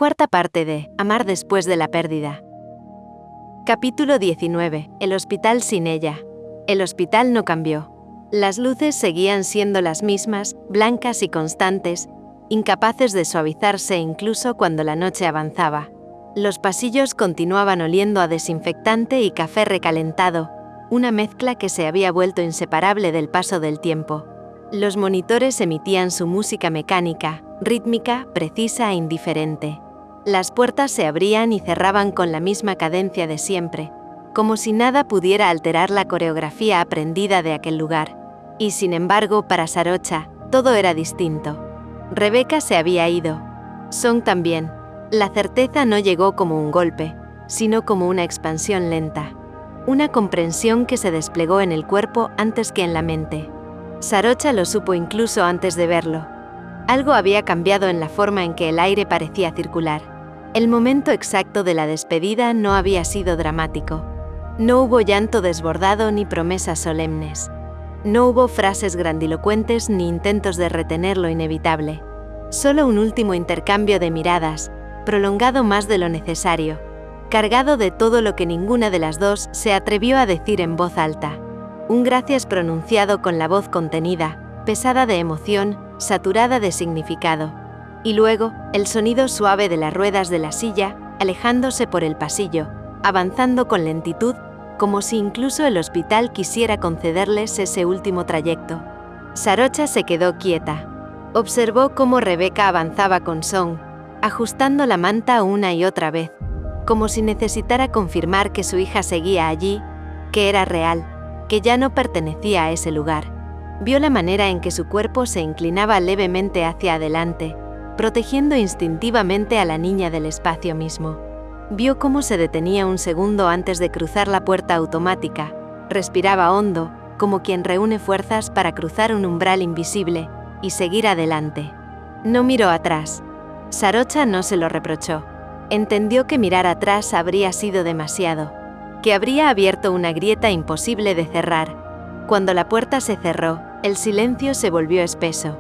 Cuarta parte de Amar después de la pérdida. Capítulo 19. El hospital sin ella. El hospital no cambió. Las luces seguían siendo las mismas, blancas y constantes, incapaces de suavizarse incluso cuando la noche avanzaba. Los pasillos continuaban oliendo a desinfectante y café recalentado, una mezcla que se había vuelto inseparable del paso del tiempo. Los monitores emitían su música mecánica, rítmica, precisa e indiferente. Las puertas se abrían y cerraban con la misma cadencia de siempre, como si nada pudiera alterar la coreografía aprendida de aquel lugar. Y sin embargo, para Sarocha, todo era distinto. Rebeca se había ido. Song también. La certeza no llegó como un golpe, sino como una expansión lenta. Una comprensión que se desplegó en el cuerpo antes que en la mente. Sarocha lo supo incluso antes de verlo. Algo había cambiado en la forma en que el aire parecía circular. El momento exacto de la despedida no había sido dramático. No hubo llanto desbordado ni promesas solemnes. No hubo frases grandilocuentes ni intentos de retener lo inevitable. Solo un último intercambio de miradas, prolongado más de lo necesario, cargado de todo lo que ninguna de las dos se atrevió a decir en voz alta. Un gracias pronunciado con la voz contenida, pesada de emoción, saturada de significado. Y luego, el sonido suave de las ruedas de la silla, alejándose por el pasillo, avanzando con lentitud, como si incluso el hospital quisiera concederles ese último trayecto. Sarocha se quedó quieta. Observó cómo Rebeca avanzaba con Song, ajustando la manta una y otra vez, como si necesitara confirmar que su hija seguía allí, que era real, que ya no pertenecía a ese lugar. Vio la manera en que su cuerpo se inclinaba levemente hacia adelante, protegiendo instintivamente a la niña del espacio mismo. Vio cómo se detenía un segundo antes de cruzar la puerta automática, respiraba hondo, como quien reúne fuerzas para cruzar un umbral invisible, y seguir adelante. No miró atrás. Sarocha no se lo reprochó. Entendió que mirar atrás habría sido demasiado, que habría abierto una grieta imposible de cerrar. Cuando la puerta se cerró, el silencio se volvió espeso.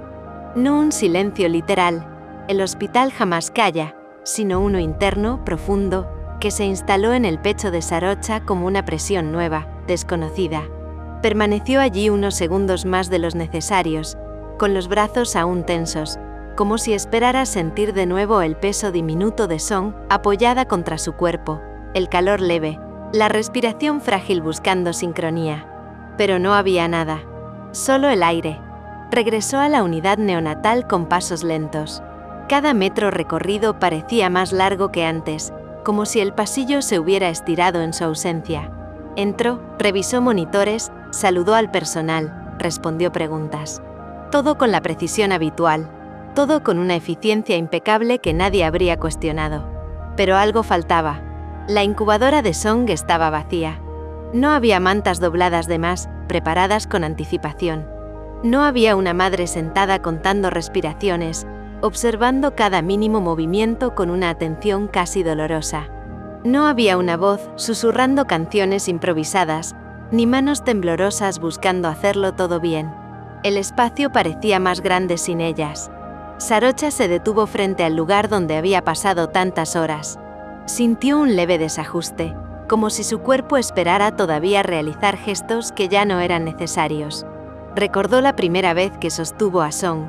No un silencio literal. El hospital jamás calla, sino uno interno, profundo, que se instaló en el pecho de Sarocha como una presión nueva, desconocida. Permaneció allí unos segundos más de los necesarios, con los brazos aún tensos, como si esperara sentir de nuevo el peso diminuto de Song apoyada contra su cuerpo, el calor leve, la respiración frágil buscando sincronía. Pero no había nada. Solo el aire. Regresó a la unidad neonatal con pasos lentos. Cada metro recorrido parecía más largo que antes, como si el pasillo se hubiera estirado en su ausencia. Entró, revisó monitores, saludó al personal, respondió preguntas. Todo con la precisión habitual, todo con una eficiencia impecable que nadie habría cuestionado. Pero algo faltaba. La incubadora de Song estaba vacía. No había mantas dobladas de más, preparadas con anticipación. No había una madre sentada contando respiraciones, observando cada mínimo movimiento con una atención casi dolorosa. No había una voz susurrando canciones improvisadas, ni manos temblorosas buscando hacerlo todo bien. El espacio parecía más grande sin ellas. Sarocha se detuvo frente al lugar donde había pasado tantas horas. Sintió un leve desajuste, como si su cuerpo esperara todavía realizar gestos que ya no eran necesarios. Recordó la primera vez que sostuvo a Song.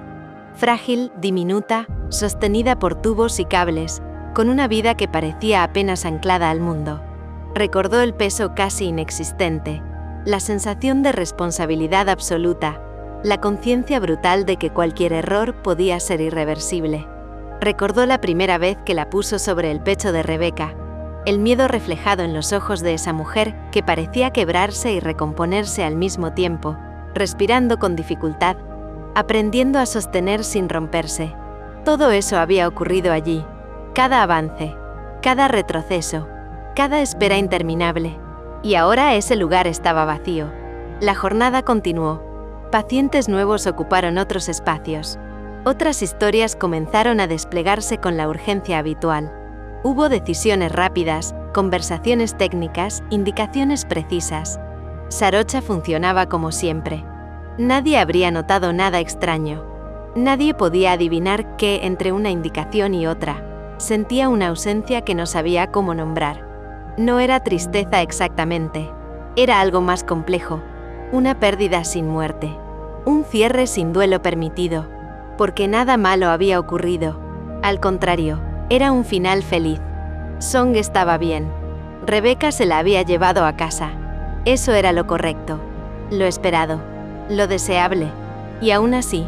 Frágil, diminuta, sostenida por tubos y cables, con una vida que parecía apenas anclada al mundo. Recordó el peso casi inexistente, la sensación de responsabilidad absoluta, la conciencia brutal de que cualquier error podía ser irreversible. Recordó la primera vez que la puso sobre el pecho de Rebeca, el miedo reflejado en los ojos de esa mujer que parecía quebrarse y recomponerse al mismo tiempo, respirando con dificultad, aprendiendo a sostener sin romperse. Todo eso había ocurrido allí. Cada avance, cada retroceso, cada espera interminable. Y ahora ese lugar estaba vacío. La jornada continuó. Pacientes nuevos ocuparon otros espacios. Otras historias comenzaron a desplegarse con la urgencia habitual. Hubo decisiones rápidas, conversaciones técnicas, indicaciones precisas. Sarocha funcionaba como siempre. Nadie habría notado nada extraño. Nadie podía adivinar qué entre una indicación y otra, Sentía una ausencia que no sabía cómo nombrar. No era tristeza exactamente. Era algo más complejo. Una pérdida sin muerte. Un cierre sin duelo permitido. Porque nada malo había ocurrido. Al contrario, era un final feliz. Song estaba bien. Rebecca se la había llevado a casa. Eso era lo correcto. Lo esperado. Lo deseable. Y aún así,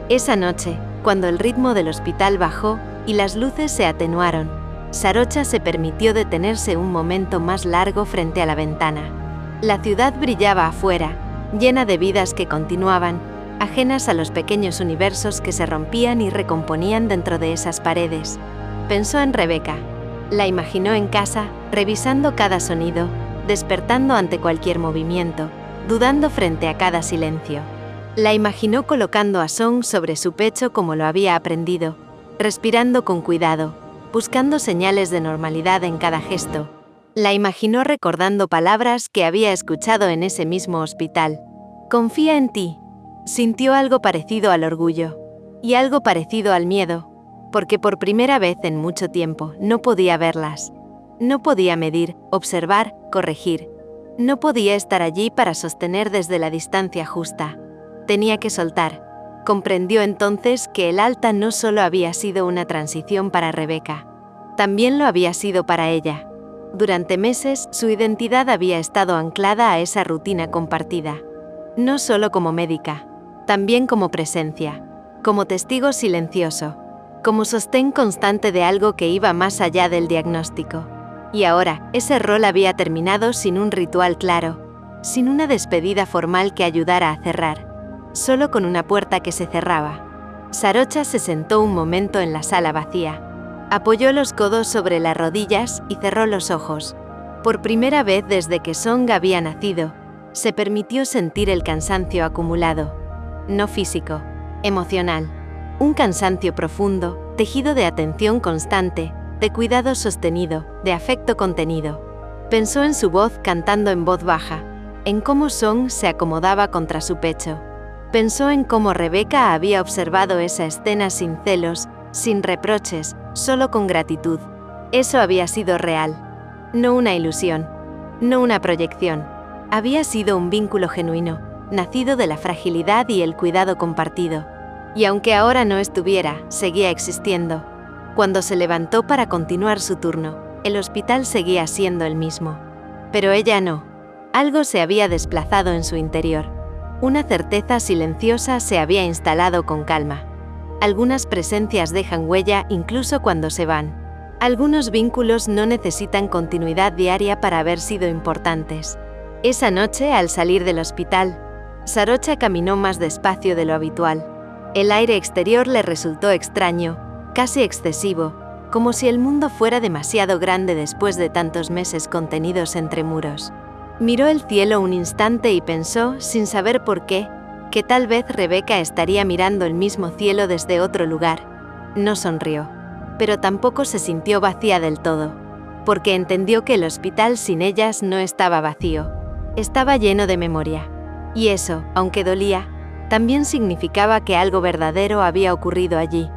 esa noche, cuando el ritmo del hospital bajó y las luces se atenuaron, Sarocha se permitió detenerse un momento más largo frente a la ventana. La ciudad brillaba afuera, llena de vidas que continuaban, ajenas a los pequeños universos que se rompían y recomponían dentro de esas paredes. Pensó en Rebecca. La imaginó en casa, revisando cada sonido, despertando ante cualquier movimiento, dudando frente a cada silencio. La imaginó colocando a Song sobre su pecho como lo había aprendido, respirando con cuidado, buscando señales de normalidad en cada gesto. La imaginó recordando palabras que había escuchado en ese mismo hospital. Confía en ti. Sintió algo parecido al orgullo. Y algo parecido al miedo, porque por primera vez en mucho tiempo no podía verlas. No podía medir, observar, corregir. No podía estar allí para sostener desde la distancia justa. Tenía que soltar. Comprendió entonces que el alta no solo había sido una transición para Rebecca, también lo había sido para ella. Durante meses, su identidad había estado anclada a esa rutina compartida. No solo como médica, también como presencia, como testigo silencioso, como sostén constante de algo que iba más allá del diagnóstico. Y ahora, ese rol había terminado sin un ritual claro, sin una despedida formal que ayudara a cerrar, solo con una puerta que se cerraba. Sarocha se sentó un momento en la sala vacía. Apoyó los codos sobre las rodillas y cerró los ojos. Por primera vez desde que Song había nacido, se permitió sentir el cansancio acumulado. No físico, emocional. Un cansancio profundo, tejido de atención constante, de cuidado sostenido, de afecto contenido. Pensó en su voz cantando en voz baja, en cómo Song se acomodaba contra su pecho. Pensó en cómo Rebecca había observado esa escena sin celos, sin reproches, solo con gratitud. Eso había sido real. No una ilusión. No una proyección. Había sido un vínculo genuino, nacido de la fragilidad y el cuidado compartido. Y aunque ahora no estuviera, seguía existiendo. Cuando se levantó para continuar su turno, el hospital seguía siendo el mismo. Pero ella no. Algo se había desplazado en su interior. Una certeza silenciosa se había instalado con calma. Algunas presencias dejan huella incluso cuando se van. Algunos vínculos no necesitan continuidad diaria para haber sido importantes. Esa noche, al salir del hospital, Sarocha caminó más despacio de lo habitual. El aire exterior le resultó extraño, casi excesivo, como si el mundo fuera demasiado grande después de tantos meses contenidos entre muros. Miró el cielo un instante y pensó, sin saber por qué, que tal vez Rebecca estaría mirando el mismo cielo desde otro lugar. No sonrió, pero tampoco se sintió vacía del todo, porque entendió que el hospital sin ellas no estaba vacío, estaba lleno de memoria. Y eso, aunque dolía, también significaba que algo verdadero había ocurrido allí,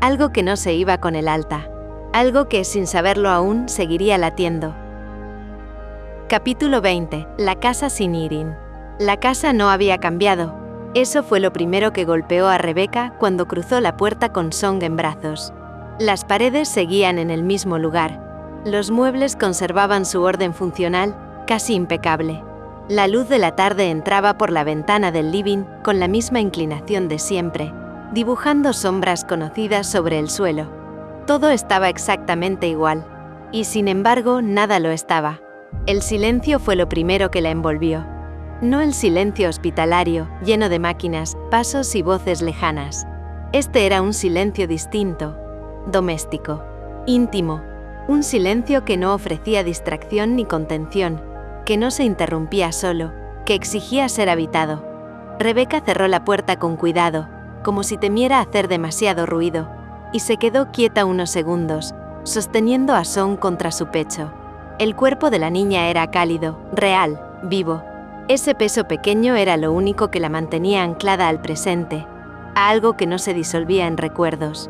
algo que no se iba con el alta, algo que, sin saberlo aún, seguiría latiendo. Capítulo 20. La casa sin Irin. La casa no había cambiado. Eso fue lo primero que golpeó a Rebecca cuando cruzó la puerta con Song en brazos. Las paredes seguían en el mismo lugar. Los muebles conservaban su orden funcional, casi impecable. La luz de la tarde entraba por la ventana del living con la misma inclinación de siempre, dibujando sombras conocidas sobre el suelo. Todo estaba exactamente igual. Y sin embargo, nada lo estaba. El silencio fue lo primero que la envolvió. No el silencio hospitalario, lleno de máquinas, pasos y voces lejanas. Este era un silencio distinto, doméstico, íntimo. Un silencio que no ofrecía distracción ni contención, que no se interrumpía solo, que exigía ser habitado. Rebecca cerró la puerta con cuidado, como si temiera hacer demasiado ruido, y se quedó quieta unos segundos, sosteniendo a Song contra su pecho. El cuerpo de la niña era cálido, real, vivo. Ese peso pequeño era lo único que la mantenía anclada al presente, a algo que no se disolvía en recuerdos.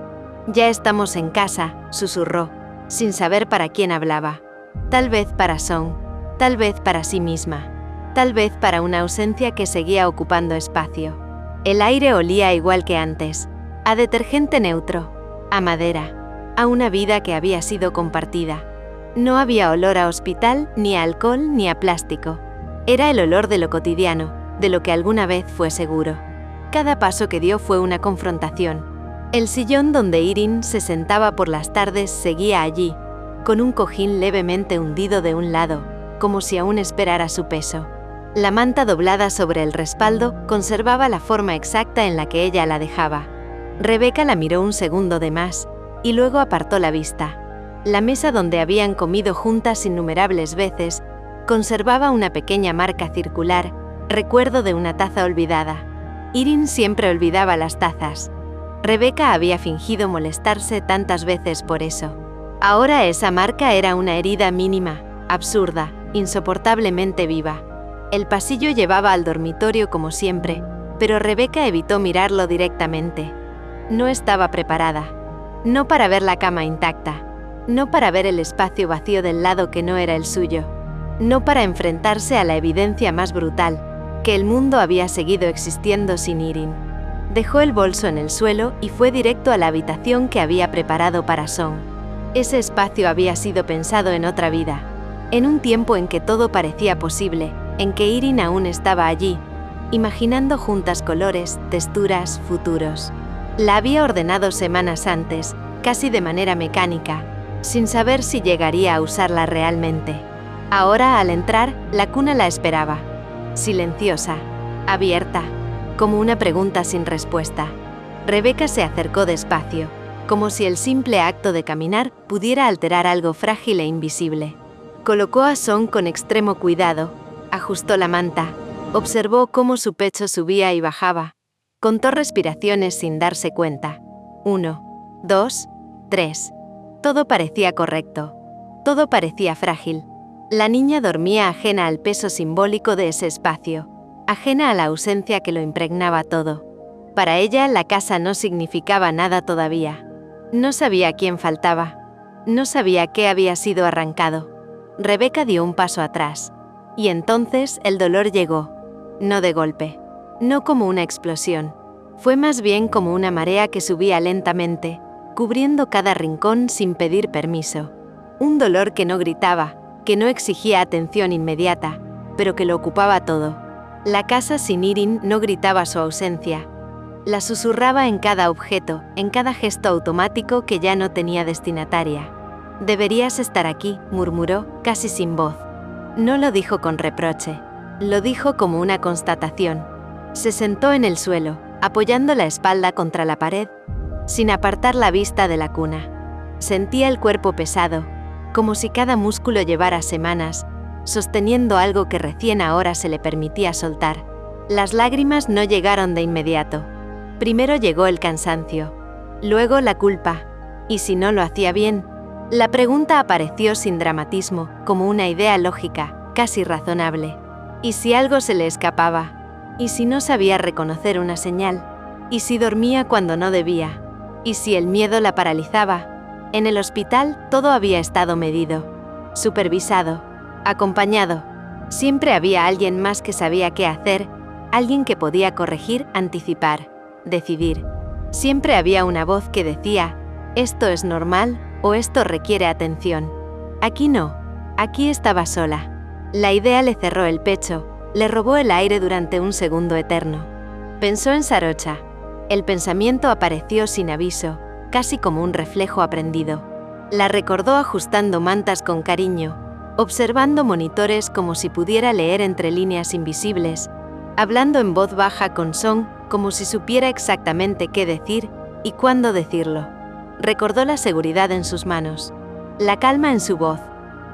Ya estamos en casa, susurró, sin saber para quién hablaba. Tal vez para Song, tal vez para sí misma, tal vez para una ausencia que seguía ocupando espacio. El aire olía igual que antes, a detergente neutro, a madera, a una vida que había sido compartida. No había olor a hospital, ni a alcohol, ni a plástico. Era el olor de lo cotidiano, de lo que alguna vez fue seguro. Cada paso que dio fue una confrontación. El sillón donde Irene se sentaba por las tardes seguía allí, con un cojín levemente hundido de un lado, como si aún esperara su peso. La manta doblada sobre el respaldo conservaba la forma exacta en la que ella la dejaba. Rebecca la miró un segundo de más, y luego apartó la vista. La mesa donde habían comido juntas innumerables veces conservaba una pequeña marca circular, recuerdo de una taza olvidada. Irene siempre olvidaba las tazas. Rebecca había fingido molestarse tantas veces por eso. Ahora esa marca era una herida mínima, absurda, insoportablemente viva. El pasillo llevaba al dormitorio como siempre, pero Rebecca evitó mirarlo directamente. No estaba preparada. No para ver la cama intacta. No para ver el espacio vacío del lado que no era el suyo. No para enfrentarse a la evidencia más brutal, que el mundo había seguido existiendo sin Irene. Dejó el bolso en el suelo y fue directo a la habitación que había preparado para Song. Ese espacio había sido pensado en otra vida, en un tiempo en que todo parecía posible, en que Irene aún estaba allí, imaginando juntas colores, texturas, futuros. La había ordenado semanas antes, casi de manera mecánica, sin saber si llegaría a usarla realmente. Ahora, al entrar, la cuna la esperaba, silenciosa, abierta, como una pregunta sin respuesta. Rebecca se acercó despacio, como si el simple acto de caminar pudiera alterar algo frágil e invisible. Colocó a Song con extremo cuidado, ajustó la manta, observó cómo su pecho subía y bajaba, contó respiraciones sin darse cuenta. 1, 2, 3. Todo parecía correcto. Todo parecía frágil. La niña dormía ajena al peso simbólico de ese espacio, ajena a la ausencia que lo impregnaba todo. Para ella, la casa no significaba nada todavía. No sabía quién faltaba. No sabía qué había sido arrancado. Rebecca dio un paso atrás. Y entonces el dolor llegó. No de golpe. No como una explosión. Fue más bien como una marea que subía lentamente, cubriendo cada rincón sin pedir permiso. Un dolor que no gritaba, que no exigía atención inmediata, pero que lo ocupaba todo. La casa sin Irene no gritaba su ausencia. La susurraba en cada objeto, en cada gesto automático que ya no tenía destinataria. «Deberías estar aquí», murmuró, casi sin voz. No lo dijo con reproche. Lo dijo como una constatación. Se sentó en el suelo, apoyando la espalda contra la pared, sin apartar la vista de la cuna. Sentía el cuerpo pesado, como si cada músculo llevara semanas, sosteniendo algo que recién ahora se le permitía soltar. Las lágrimas no llegaron de inmediato. Primero llegó el cansancio, luego la culpa, y si no lo hacía bien, la pregunta apareció sin dramatismo, como una idea lógica, casi razonable. ¿Y si algo se le escapaba? ¿Y si no sabía reconocer una señal? ¿Y si dormía cuando no debía? ¿Y si el miedo la paralizaba? En el hospital todo había estado medido, supervisado, acompañado. Siempre había alguien más que sabía qué hacer, alguien que podía corregir, anticipar, decidir. Siempre había una voz que decía, esto es normal o esto requiere atención. Aquí no, aquí estaba sola. La idea le cerró el pecho, le robó el aire durante un segundo eterno. Pensó en Sarocha. El pensamiento apareció sin aviso, casi como un reflejo aprendido. La recordó ajustando mantas con cariño, observando monitores como si pudiera leer entre líneas invisibles, hablando en voz baja con Song como si supiera exactamente qué decir y cuándo decirlo. Recordó la seguridad en sus manos, la calma en su voz,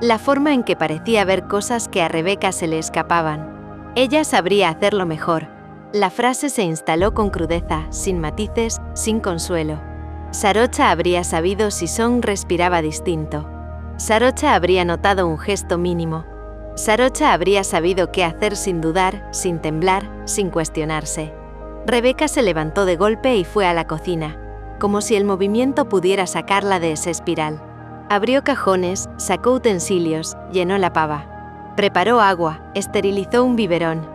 la forma en que parecía ver cosas que a Rebecca se le escapaban. Ella sabría hacerlo mejor. La frase se instaló con crudeza, sin matices, sin consuelo. Sarocha habría sabido si Song respiraba distinto. Sarocha habría notado un gesto mínimo. Sarocha habría sabido qué hacer sin dudar, sin temblar, sin cuestionarse. Rebecca se levantó de golpe y fue a la cocina. como si el movimiento pudiera sacarla de esa espiral. Abrió cajones, sacó utensilios, llenó la pava. Preparó agua, esterilizó un biberón.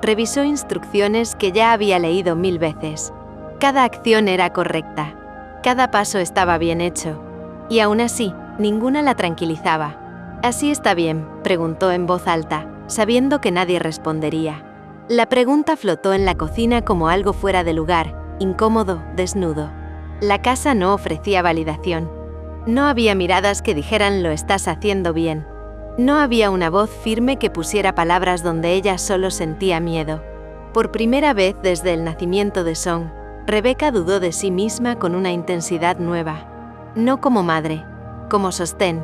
Revisó instrucciones que ya había leído 1000 veces. Cada acción era correcta. Cada paso estaba bien hecho. Y aún así, ninguna la tranquilizaba. «¿Así está bien?», preguntó en voz alta, sabiendo que nadie respondería. La pregunta flotó en la cocina como algo fuera de lugar, incómodo, desnudo. La casa no ofrecía validación. No había miradas que dijeran «lo estás haciendo bien». No había una voz firme que pusiera palabras donde ella solo sentía miedo. Por primera vez desde el nacimiento de Song, Rebecca dudó de sí misma con una intensidad nueva. No como madre, como sostén.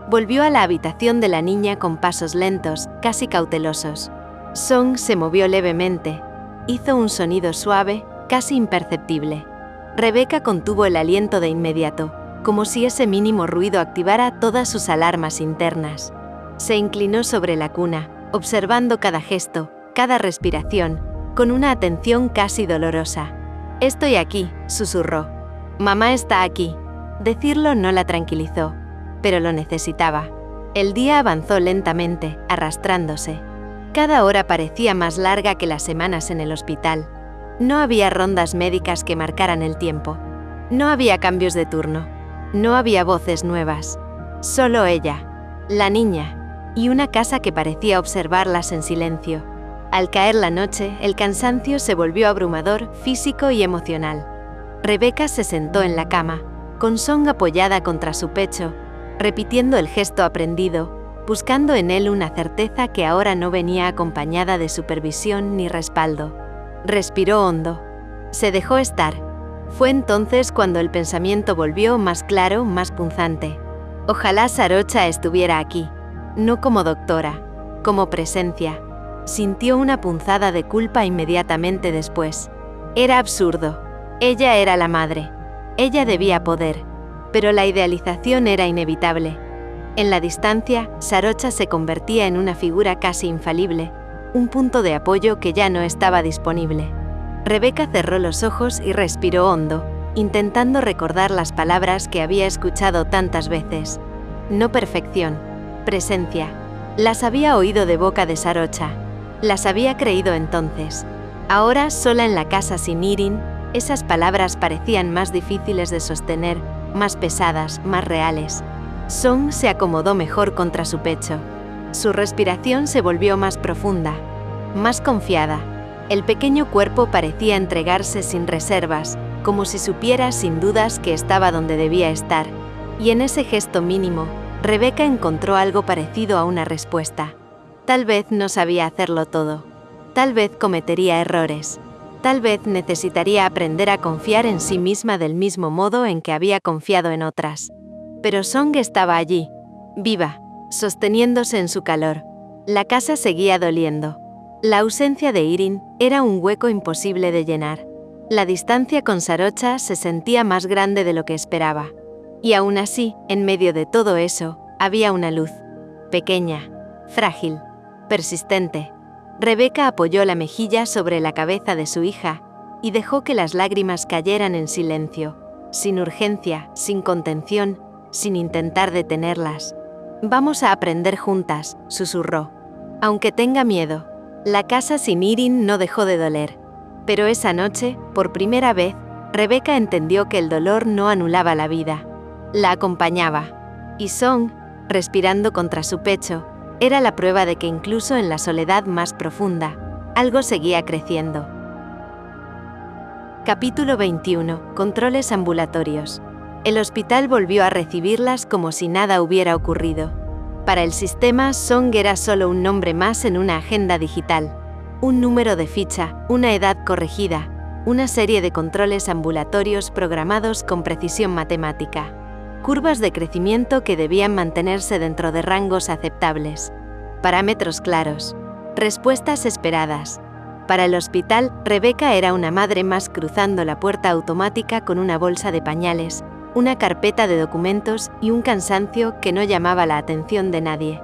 Volvió a la habitación de la niña con pasos lentos, casi cautelosos. Song se movió levemente. Hizo un sonido suave, casi imperceptible. Rebecca contuvo el aliento de inmediato, como si ese mínimo ruido activara todas sus alarmas internas. Se inclinó sobre la cuna, observando cada gesto, cada respiración, con una atención casi dolorosa. «Estoy aquí», susurró. «Mamá está aquí». Decirlo no la tranquilizó, pero lo necesitaba. El día avanzó lentamente, arrastrándose. Cada hora parecía más larga que las semanas en el hospital. No había rondas médicas que marcaran el tiempo. No había cambios de turno. No había voces nuevas. Solo ella, la niña, y una casa que parecía observarlas en silencio. Al caer la noche, el cansancio se volvió abrumador, físico y emocional. Rebecca se sentó en la cama, con Song apoyada contra su pecho, repitiendo el gesto aprendido, buscando en él una certeza que ahora no venía acompañada de supervisión ni respaldo. Respiró hondo. Se dejó estar. Fue entonces cuando el pensamiento volvió más claro, más punzante. Ojalá Sarocha estuviera aquí. No como doctora, como presencia. Sintió una punzada de culpa inmediatamente después. Era absurdo. Ella era la madre. Ella debía poder. Pero la idealización era inevitable. En la distancia, Sarocha se convertía en una figura casi infalible, un punto de apoyo que ya no estaba disponible. Rebecca cerró los ojos y respiró hondo, intentando recordar las palabras que había escuchado tantas veces. No perfección. Presencia. Las había oído de boca de Sarocha. Las había creído entonces. Ahora, sola en la casa sin Irin, esas palabras parecían más difíciles de sostener, más pesadas, más reales. Song se acomodó mejor contra su pecho. Su respiración se volvió más profunda, más confiada. El pequeño cuerpo parecía entregarse sin reservas, como si supiera sin dudas que estaba donde debía estar. Y en ese gesto mínimo, Rebecca encontró algo parecido a una respuesta. Tal vez no sabía hacerlo todo. Tal vez cometería errores. Tal vez necesitaría aprender a confiar en sí misma del mismo modo en que había confiado en otras. Pero Song estaba allí, viva, sosteniéndose en su calor. La casa seguía doliendo. La ausencia de Irin era un hueco imposible de llenar. La distancia con Sarocha se sentía más grande de lo que esperaba. Y aún así, en medio de todo eso, había una luz. Pequeña, frágil, persistente. Rebecca apoyó la mejilla sobre la cabeza de su hija y dejó que las lágrimas cayeran en silencio, sin urgencia, sin contención, sin intentar detenerlas. «Vamos a aprender juntas», susurró. Aunque tenga miedo. La casa sin Irin no dejó de doler. Pero esa noche, por primera vez, Rebecca entendió que el dolor no anulaba la vida. La acompañaba. Y Song, respirando contra su pecho, era la prueba de que incluso en la soledad más profunda, algo seguía creciendo. Capítulo 21. Controles ambulatorios. El hospital volvió a recibirlas como si nada hubiera ocurrido. Para el sistema, Song era solo un nombre más en una agenda digital. Un número de ficha, una edad corregida, una serie de controles ambulatorios programados con precisión matemática. Curvas de crecimiento que debían mantenerse dentro de rangos aceptables. Parámetros claros. Respuestas esperadas. Para el hospital, Rebecca era una madre más cruzando la puerta automática con una bolsa de pañales, una carpeta de documentos y un cansancio que no llamaba la atención de nadie.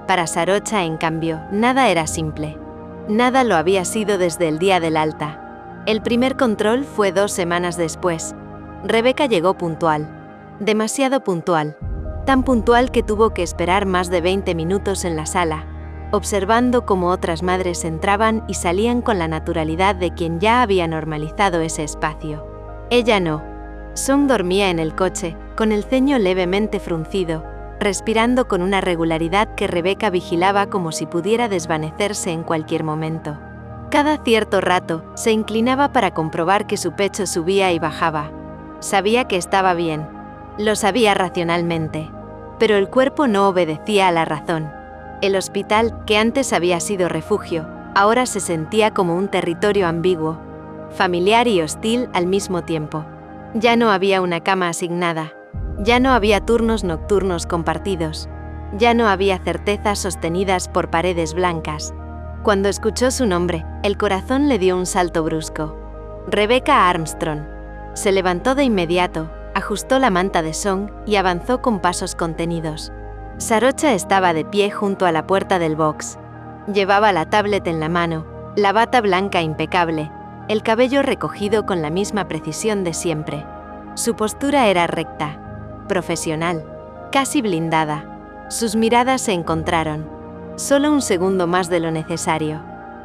Para Sarocha, en cambio, nada era simple. Nada lo había sido desde el día del alta. El primer control fue 2 semanas después. Rebeca llegó puntual. Demasiado puntual. Tan puntual que tuvo que esperar más de 20 minutos en la sala, observando cómo otras madres entraban y salían con la naturalidad de quien ya había normalizado ese espacio. Ella no. Song dormía en el coche, con el ceño levemente fruncido, respirando con una regularidad que Rebeca vigilaba como si pudiera desvanecerse en cualquier momento. Cada cierto rato, se inclinaba para comprobar que su pecho subía y bajaba. Sabía que estaba bien. Lo sabía racionalmente. Pero el cuerpo no obedecía a la razón. El hospital, que antes había sido refugio, ahora se sentía como un territorio ambiguo, familiar y hostil al mismo tiempo. Ya no había una cama asignada. Ya no había turnos nocturnos compartidos. Ya no había certezas sostenidas por paredes blancas. Cuando escuchó su nombre, el corazón le dio un salto brusco. Rebecca Armstrong. Se levantó de inmediato, ajustó la manta de Song y avanzó con pasos contenidos. Sarocha estaba de pie junto a la puerta del box. Llevaba la tablet en la mano, la bata blanca impecable, el cabello recogido con la misma precisión de siempre. Su postura era recta, profesional, casi blindada. Sus miradas se encontraron. Solo un segundo más de lo necesario.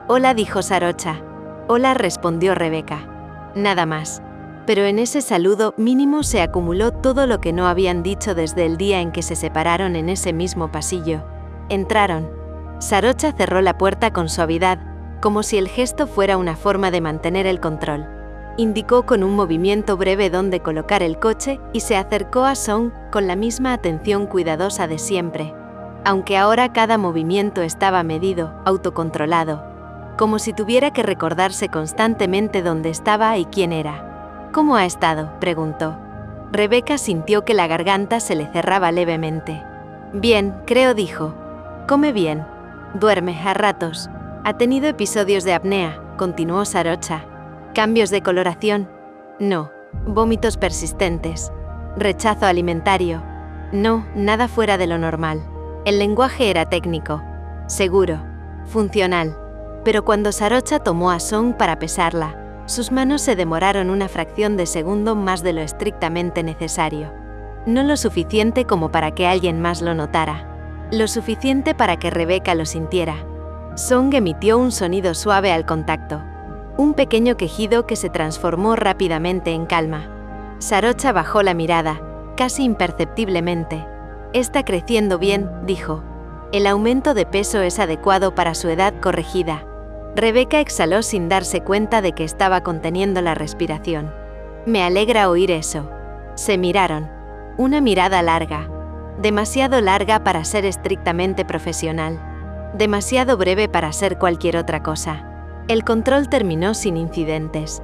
«Hola», dijo Sarocha. «Hola», respondió Rebeca. Nada más. Pero en ese saludo mínimo se acumuló todo lo que no habían dicho desde el día en que se separaron en ese mismo pasillo. Entraron. Sarocha cerró la puerta con suavidad, como si el gesto fuera una forma de mantener el control. Indicó con un movimiento breve dónde colocar el coche y se acercó a Song con la misma atención cuidadosa de siempre, aunque ahora cada movimiento estaba medido, autocontrolado, como si tuviera que recordarse constantemente dónde estaba y quién era. «¿Cómo ha estado?», preguntó. Rebeca sintió que la garganta se le cerraba levemente. «Bien, creo», dijo. «Come bien. Duerme a ratos. Ha tenido episodios de apnea», continuó Sarocha. «¿Cambios de coloración?». «No». «¿Vómitos persistentes?». «¿Rechazo alimentario?». «No, nada fuera de lo normal». El lenguaje era técnico. Seguro. Funcional. Pero cuando Sarocha tomó a Song para pesarla, sus manos se demoraron una fracción de segundo más de lo estrictamente necesario. No lo suficiente como para que alguien más lo notara. Lo suficiente para que Rebeca lo sintiera. Song emitió un sonido suave al contacto. Un pequeño quejido que se transformó rápidamente en calma. Sarocha bajó la mirada, casi imperceptiblemente. «Está creciendo bien», dijo. «El aumento de peso es adecuado para su edad corregida». Rebeca exhaló sin darse cuenta de que estaba conteniendo la respiración. «Me alegra oír eso». Se miraron. Una mirada larga. Demasiado larga para ser estrictamente profesional. Demasiado breve para ser cualquier otra cosa. El control terminó sin incidentes.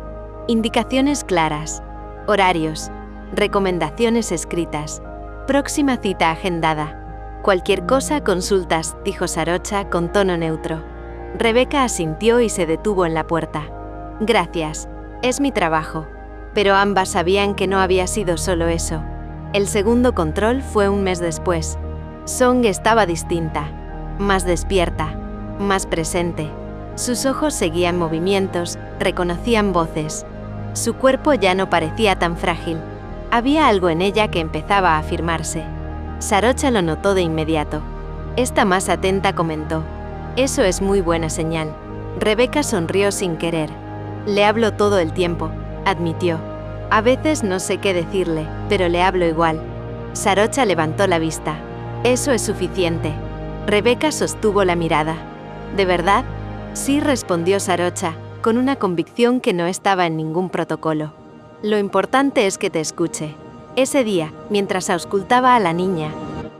Indicaciones claras. Horarios. Recomendaciones escritas. Próxima cita agendada. «Cualquier cosa, consultas», dijo Sarocha con tono neutro. Rebeca asintió y se detuvo en la puerta. «Gracias. Es mi trabajo». Pero ambas sabían que no había sido solo eso. El segundo control fue un mes después. Song estaba distinta. Más despierta. Más presente. Sus ojos seguían movimientos, reconocían voces. Su cuerpo ya no parecía tan frágil. Había algo en ella que empezaba a afirmarse. Sarocha lo notó de inmediato. Esta más atenta comentó: «Eso es muy buena señal». Rebeca sonrió sin querer. «Le hablo todo el tiempo», admitió. «A veces no sé qué decirle, pero le hablo igual». Sarocha levantó la vista. «Eso es suficiente». Rebeca sostuvo la mirada. «¿De verdad?». «Sí», respondió Sarocha, con una convicción que no estaba en ningún protocolo. «Lo importante es que te escuche». Ese día, mientras auscultaba a la niña,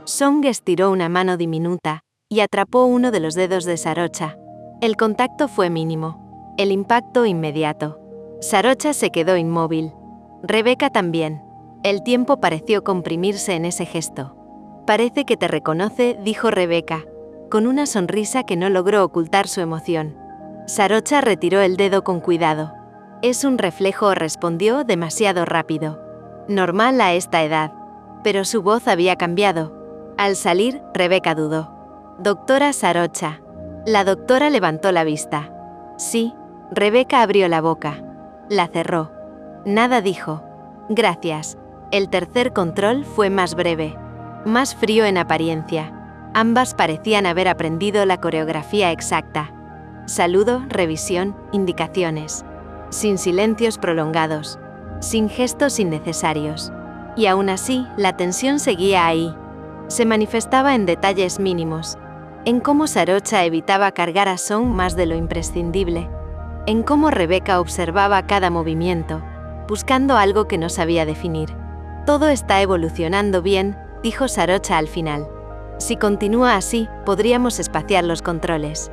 Song estiró una mano diminuta y atrapó uno de los dedos de Sarocha. El contacto fue mínimo. El impacto inmediato. Sarocha se quedó inmóvil. Rebeca también. El tiempo pareció comprimirse en ese gesto. «Parece que te reconoce», dijo Rebeca, con una sonrisa que no logró ocultar su emoción. Sarocha retiró el dedo con cuidado. «Es un reflejo», respondió demasiado rápido. «Normal a esta edad». Pero su voz había cambiado. Al salir, Rebeca dudó. «Doctora Sarocha». La doctora levantó la vista. «Sí». Rebeca abrió la boca. La cerró. Nada dijo. Gracias. El tercer control fue más breve, más frío en apariencia. Ambas parecían haber aprendido la coreografía exacta. Saludo, revisión, indicaciones. Sin silencios prolongados. Sin gestos innecesarios. Y aún así, la tensión seguía ahí. Se manifestaba en detalles mínimos. En cómo Sarocha evitaba cargar a Song más de lo imprescindible. En cómo Rebecca observaba cada movimiento, buscando algo que no sabía definir. Todo está evolucionando bien, dijo Sarocha al final. Si continúa así, podríamos espaciar los controles.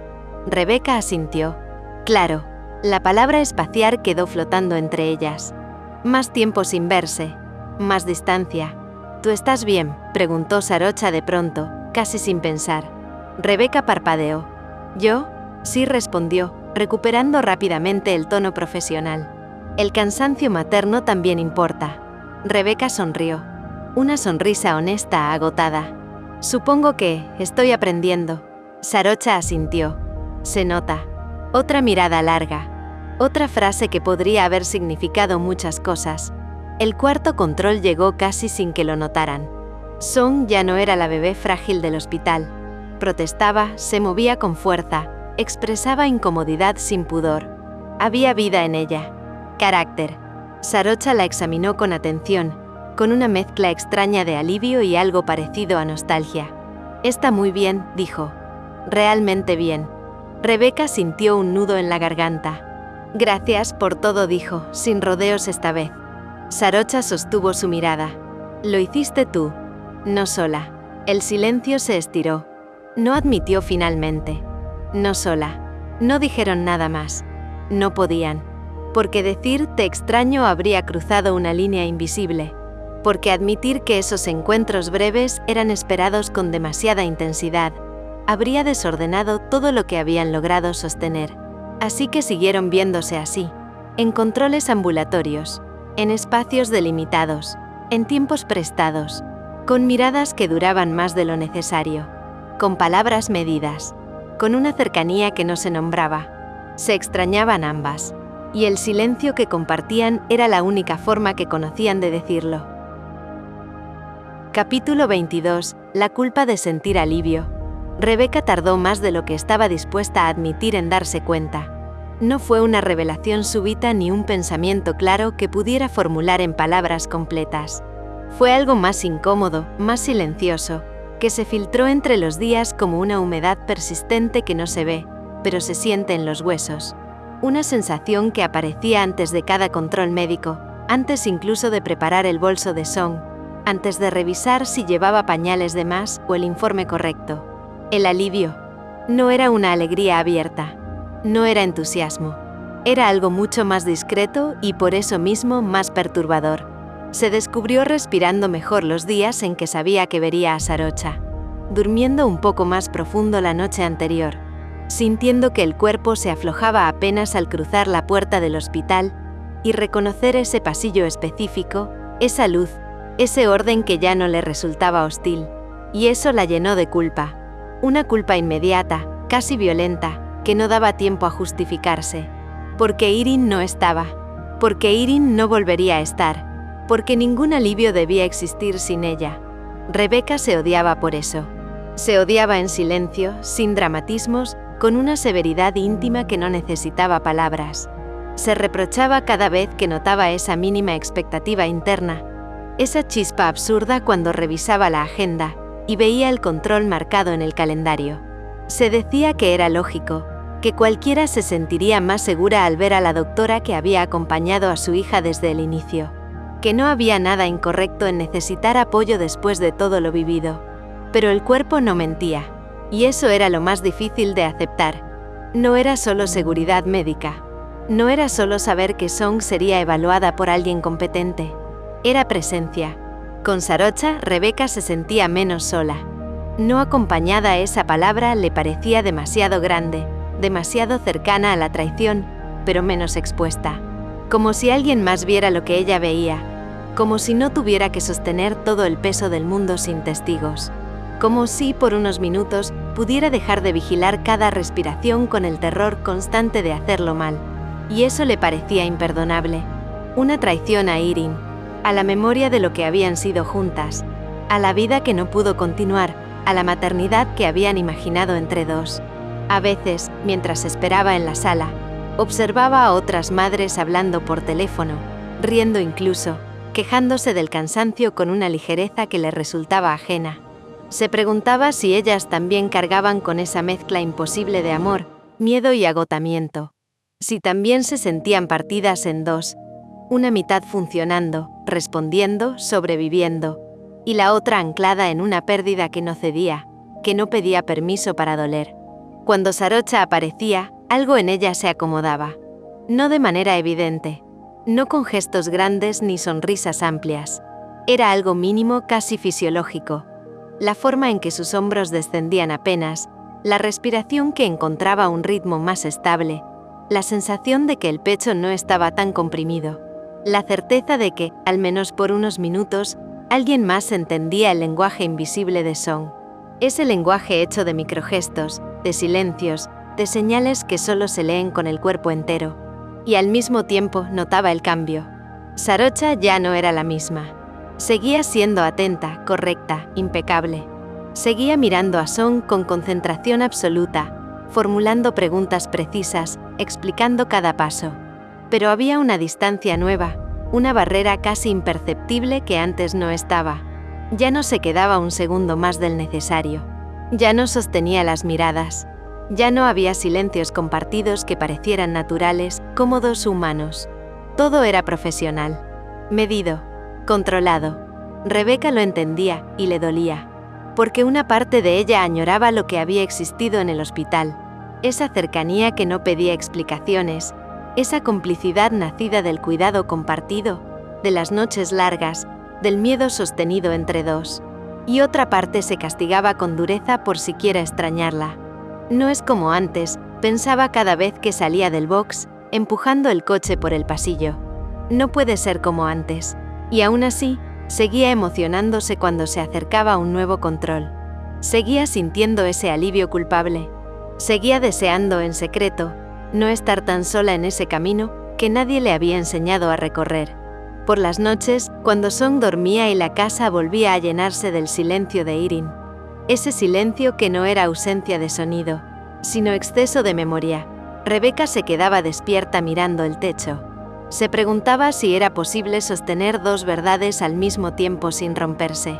Rebecca asintió. Claro, la palabra espaciar quedó flotando entre ellas. Más tiempo sin verse, más distancia. ¿Tú estás bien?, preguntó Sarocha de pronto, casi sin pensar. Rebecca parpadeó. ¿Yo? Sí, respondió, recuperando rápidamente el tono profesional. El cansancio materno también importa. Rebecca sonrió. Una sonrisa honesta, agotada. Supongo que estoy aprendiendo. Sarocha asintió. Se nota. Otra mirada larga. Otra frase que podría haber significado muchas cosas. El cuarto control llegó casi sin que lo notaran. Song ya no era la bebé frágil del hospital. Protestaba, se movía con fuerza, expresaba incomodidad sin pudor. Había vida en ella. Carácter. Sarocha la examinó con atención, con una mezcla extraña de alivio y algo parecido a nostalgia. Está muy bien, dijo. Realmente bien. Rebecca sintió un nudo en la garganta. Gracias por todo, dijo, sin rodeos esta vez. Sarocha sostuvo su mirada. Lo hiciste tú. No sola. El silencio se estiró. No admitió finalmente. No sola. No dijeron nada más. No podían. Porque decir te extraño habría cruzado una línea invisible. Porque admitir que esos encuentros breves eran esperados con demasiada intensidad habría desordenado todo lo que habían logrado sostener. Así que siguieron viéndose así, en controles ambulatorios, en espacios delimitados, en tiempos prestados, con miradas que duraban más de lo necesario, con palabras medidas, con una cercanía que no se nombraba. Se extrañaban ambas, y el silencio que compartían era la única forma que conocían de decirlo. Capítulo 22. La culpa de sentir alivio. Rebecca tardó más de lo que estaba dispuesta a admitir en darse cuenta. No fue una revelación súbita ni un pensamiento claro que pudiera formular en palabras completas. Fue algo más incómodo, más silencioso, que se filtró entre los días como una humedad persistente que no se ve, pero se siente en los huesos. Una sensación que aparecía antes de cada control médico, antes incluso de preparar el bolso de Song, antes de revisar si llevaba pañales de más o el informe correcto. El alivio. No era una alegría abierta. No era entusiasmo. Era algo mucho más discreto y por eso mismo más perturbador. Se descubrió respirando mejor los días en que sabía que vería a Sarocha. Durmiendo un poco más profundo la noche anterior. Sintiendo que el cuerpo se aflojaba apenas al cruzar la puerta del hospital y reconocer ese pasillo específico, esa luz, ese orden que ya no le resultaba hostil. Y eso la llenó de culpa. Una culpa inmediata, casi violenta, que no daba tiempo a justificarse. Porque Irene no estaba. Porque Irene no volvería a estar. Porque ningún alivio debía existir sin ella. Rebecca se odiaba por eso. Se odiaba en silencio, sin dramatismos, con una severidad íntima que no necesitaba palabras. Se reprochaba cada vez que notaba esa mínima expectativa interna, esa chispa absurda cuando revisaba la agenda y veía el control marcado en el calendario. Se decía que era lógico, que cualquiera se sentiría más segura al ver a la doctora que había acompañado a su hija desde el inicio, que no había nada incorrecto en necesitar apoyo después de todo lo vivido. Pero el cuerpo no mentía, y eso era lo más difícil de aceptar. No era solo seguridad médica. No era solo saber que Song sería evaluada por alguien competente. Era presencia. Con Sarocha, Rebecca se sentía menos sola. No acompañada, esa palabra le parecía demasiado grande, demasiado cercana a la traición, pero menos expuesta. Como si alguien más viera lo que ella veía. Como si no tuviera que sostener todo el peso del mundo sin testigos. Como si, por unos minutos, pudiera dejar de vigilar cada respiración con el terror constante de hacerlo mal. Y eso le parecía imperdonable. Una traición a Irene. a la memoria de lo que habían sido juntas, a la vida que no pudo continuar, a la maternidad que habían imaginado entre dos. A veces, mientras esperaba en la sala, observaba a otras madres hablando por teléfono, riendo incluso, quejándose del cansancio con una ligereza que le resultaba ajena. Se preguntaba si ellas también cargaban con esa mezcla imposible de amor, miedo y agotamiento. Si también se sentían partidas en dos, una mitad funcionando, respondiendo, sobreviviendo, y la otra anclada en una pérdida que no cedía, que no pedía permiso para doler. Cuando Sarocha aparecía, algo en ella se acomodaba. No de manera evidente, no con gestos grandes ni sonrisas amplias. Era algo mínimo, casi fisiológico. La forma en que sus hombros descendían apenas, la respiración que encontraba un ritmo más estable, la sensación de que el pecho no estaba tan comprimido, la certeza de que, al menos por unos minutos, alguien más entendía el lenguaje invisible de Song. Ese lenguaje hecho de microgestos, de silencios, de señales que solo se leen con el cuerpo entero. Y al mismo tiempo notaba el cambio. Sarocha ya no era la misma. Seguía siendo atenta, correcta, impecable. Seguía mirando a Song con concentración absoluta, formulando preguntas precisas, explicando cada paso. Pero había una distancia nueva, una barrera casi imperceptible que antes no estaba. Ya no se quedaba un segundo más del necesario. Ya no sostenía las miradas. Ya no había silencios compartidos que parecieran naturales, cómodos, humanos. Todo era profesional, medido, controlado. Rebeca lo entendía y le dolía, porque una parte de ella añoraba lo que había existido en el hospital, esa cercanía que no pedía explicaciones, esa complicidad nacida del cuidado compartido, de las noches largas, del miedo sostenido entre dos. Y otra parte se castigaba con dureza por siquiera extrañarla. No es como antes, pensaba cada vez que salía del box, empujando el coche por el pasillo. No puede ser como antes. Y aún así, seguía emocionándose cuando se acercaba un nuevo control. Seguía sintiendo ese alivio culpable. Seguía deseando en secreto no estar tan sola en ese camino que nadie le había enseñado a recorrer. Por las noches, cuando Song dormía y la casa volvía a llenarse del silencio de Irin. Ese silencio que no era ausencia de sonido, sino exceso de memoria. Rebeca se quedaba despierta mirando el techo. Se preguntaba si era posible sostener dos verdades al mismo tiempo sin romperse.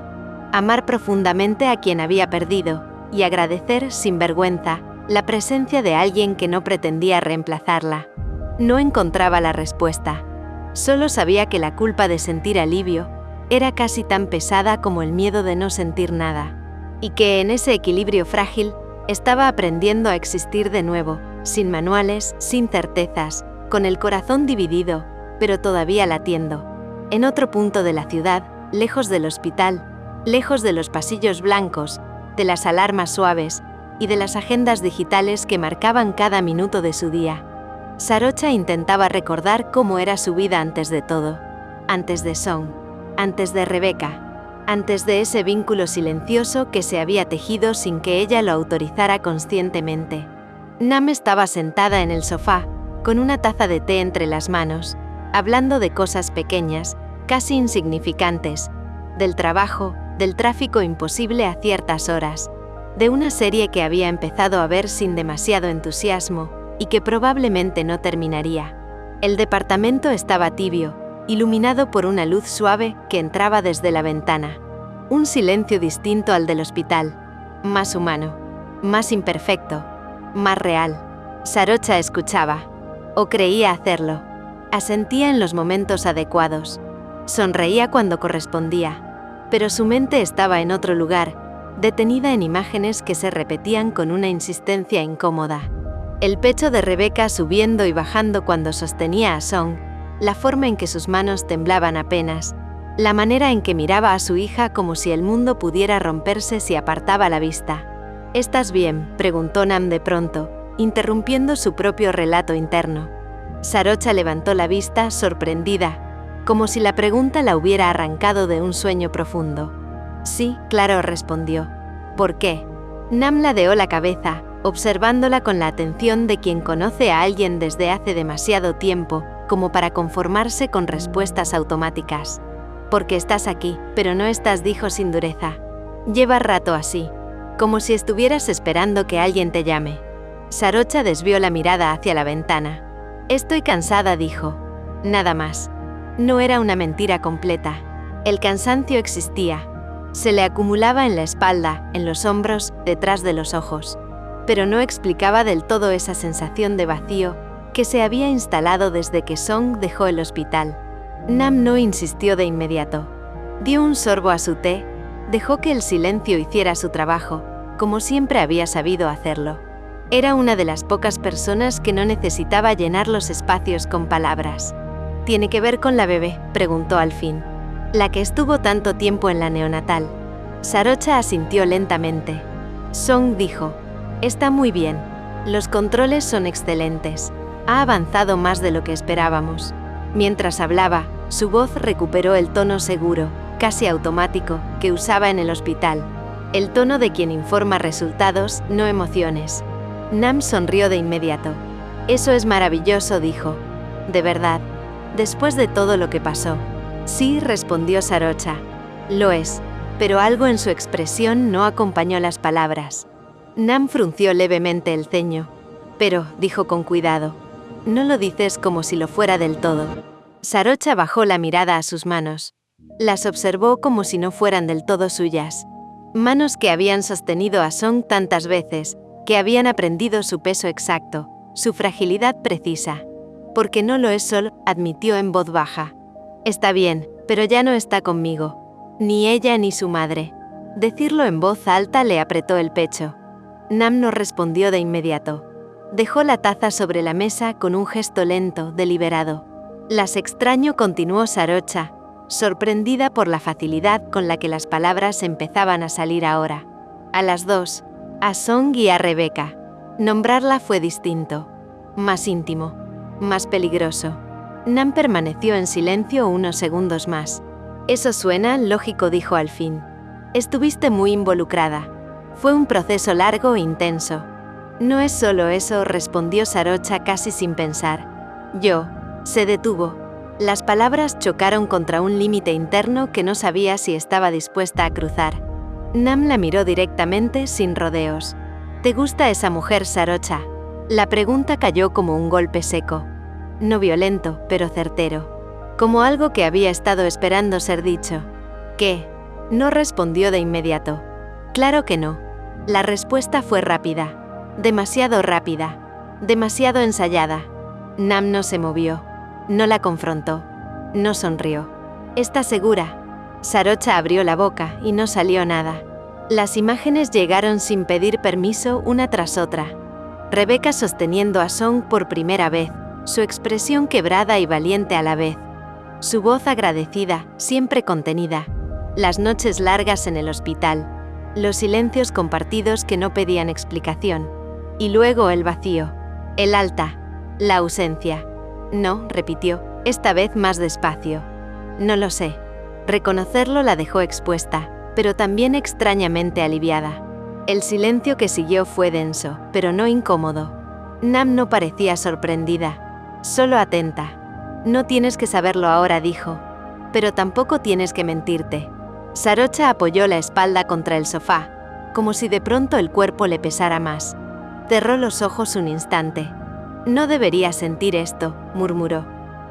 Amar profundamente a quien había perdido, y agradecer, sin vergüenza, la presencia de alguien que no pretendía reemplazarla. No encontraba la respuesta. Solo sabía que la culpa de sentir alivio era casi tan pesada como el miedo de no sentir nada, y que en ese equilibrio frágil estaba aprendiendo a existir de nuevo, sin manuales, sin certezas, con el corazón dividido, pero todavía latiendo. En otro punto de la ciudad, lejos del hospital, lejos de los pasillos blancos, de las alarmas suaves y de las agendas digitales que marcaban cada minuto de su día. Sarocha intentaba recordar cómo era su vida antes de todo, antes de Song, antes de Rebeca, antes de ese vínculo silencioso que se había tejido sin que ella lo autorizara conscientemente. Nam estaba sentada en el sofá, con una taza de té entre las manos, hablando de cosas pequeñas, casi insignificantes, del trabajo, del tráfico imposible a ciertas horas, de una serie que había empezado a ver sin demasiado entusiasmo y que probablemente no terminaría. El departamento estaba tibio, iluminado por una luz suave que entraba desde la ventana. Un silencio distinto al del hospital, más humano, más imperfecto, más real. Sarocha escuchaba, o creía hacerlo. Asentía en los momentos adecuados. Sonreía cuando correspondía, pero su mente estaba en otro lugar, detenida en imágenes que se repetían con una insistencia incómoda. El pecho de Rebeca subiendo y bajando cuando sostenía a Song, la forma en que sus manos temblaban apenas, la manera en que miraba a su hija como si el mundo pudiera romperse si apartaba la vista. ¿Estás bien?, preguntó Nam de pronto, interrumpiendo su propio relato interno. Sarocha levantó la vista, sorprendida, como si la pregunta la hubiera arrancado de un sueño profundo. Sí, claro, respondió. ¿Por qué? Nam ladeó la cabeza, observándola con la atención de quien conoce a alguien desde hace demasiado tiempo, como para conformarse con respuestas automáticas. Porque estás aquí, pero no estás, dijo sin dureza. Llevas rato así. Como si estuvieras esperando que alguien te llame. Sarocha desvió la mirada hacia la ventana. Estoy cansada, dijo. Nada más. No era una mentira completa. El cansancio existía. Se le acumulaba en la espalda, en los hombros, detrás de los ojos. Pero no explicaba del todo esa sensación de vacío que se había instalado desde que Song dejó el hospital. Nam no insistió de inmediato. Dio un sorbo a su té, dejó que el silencio hiciera su trabajo, como siempre había sabido hacerlo. Era una de las pocas personas que no necesitaba llenar los espacios con palabras. ¿Tiene que ver con la bebé?, preguntó al fin. La que estuvo tanto tiempo en la neonatal. Sarocha asintió lentamente. Song dijo, está muy bien. Los controles son excelentes. Ha avanzado más de lo que esperábamos. Mientras hablaba, su voz recuperó el tono seguro, casi automático, que usaba en el hospital. El tono de quien informa resultados, no emociones. Nam sonrió de inmediato. Eso es maravilloso, dijo. De verdad. Después de todo lo que pasó. Sí, respondió Sarocha. Lo es, pero algo en su expresión no acompañó las palabras. Nam frunció levemente el ceño. Pero, dijo con cuidado, no lo dices como si lo fuera del todo. Sarocha bajó la mirada a sus manos. Las observó como si no fueran del todo suyas. Manos que habían sostenido a Song tantas veces, que habían aprendido su peso exacto, su fragilidad precisa. Porque no lo es solo, admitió en voz baja. Está bien, pero ya no está conmigo. Ni ella ni su madre. Decirlo en voz alta le apretó el pecho. Nam no respondió de inmediato. Dejó la taza sobre la mesa con un gesto lento, deliberado. Las extraño, continuó Sarocha, sorprendida por la facilidad con la que las palabras empezaban a salir ahora. A las dos, a Song y a Rebeca. Nombrarla fue distinto, más íntimo, más peligroso. Nam permaneció en silencio unos segundos más. Eso suena lógico, dijo al fin. Estuviste muy involucrada. Fue un proceso largo e intenso. No es solo eso, respondió Sarocha casi sin pensar. Se detuvo. Las palabras chocaron contra un límite interno que no sabía si estaba dispuesta a cruzar. Nam la miró directamente, sin rodeos. ¿Te gusta esa mujer, Sarocha? La pregunta cayó como un golpe seco. No violento, pero certero. Como algo que había estado esperando ser dicho. ¿Qué? No respondió de inmediato. Claro que no. La respuesta fue rápida. Demasiado rápida. Demasiado ensayada. Nam no se movió. No la confrontó. No sonrió. ¿Estás segura? Sarocha abrió la boca y no salió nada. Las imágenes llegaron sin pedir permiso una tras otra. Rebeca sosteniendo a Song por primera vez, su expresión quebrada y valiente a la vez. Su voz agradecida, siempre contenida. Las noches largas en el hospital. Los silencios compartidos que no pedían explicación. Y luego el vacío. El alta. La ausencia. No, repitió, esta vez más despacio. No lo sé. Reconocerlo la dejó expuesta, pero también extrañamente aliviada. El silencio que siguió fue denso, pero no incómodo. Nam no parecía sorprendida, solo atenta. No tienes que saberlo ahora, dijo. Pero tampoco tienes que mentirte. Sarocha apoyó la espalda contra el sofá, como si de pronto el cuerpo le pesara más. Cerró los ojos un instante. No debería sentir esto, murmuró.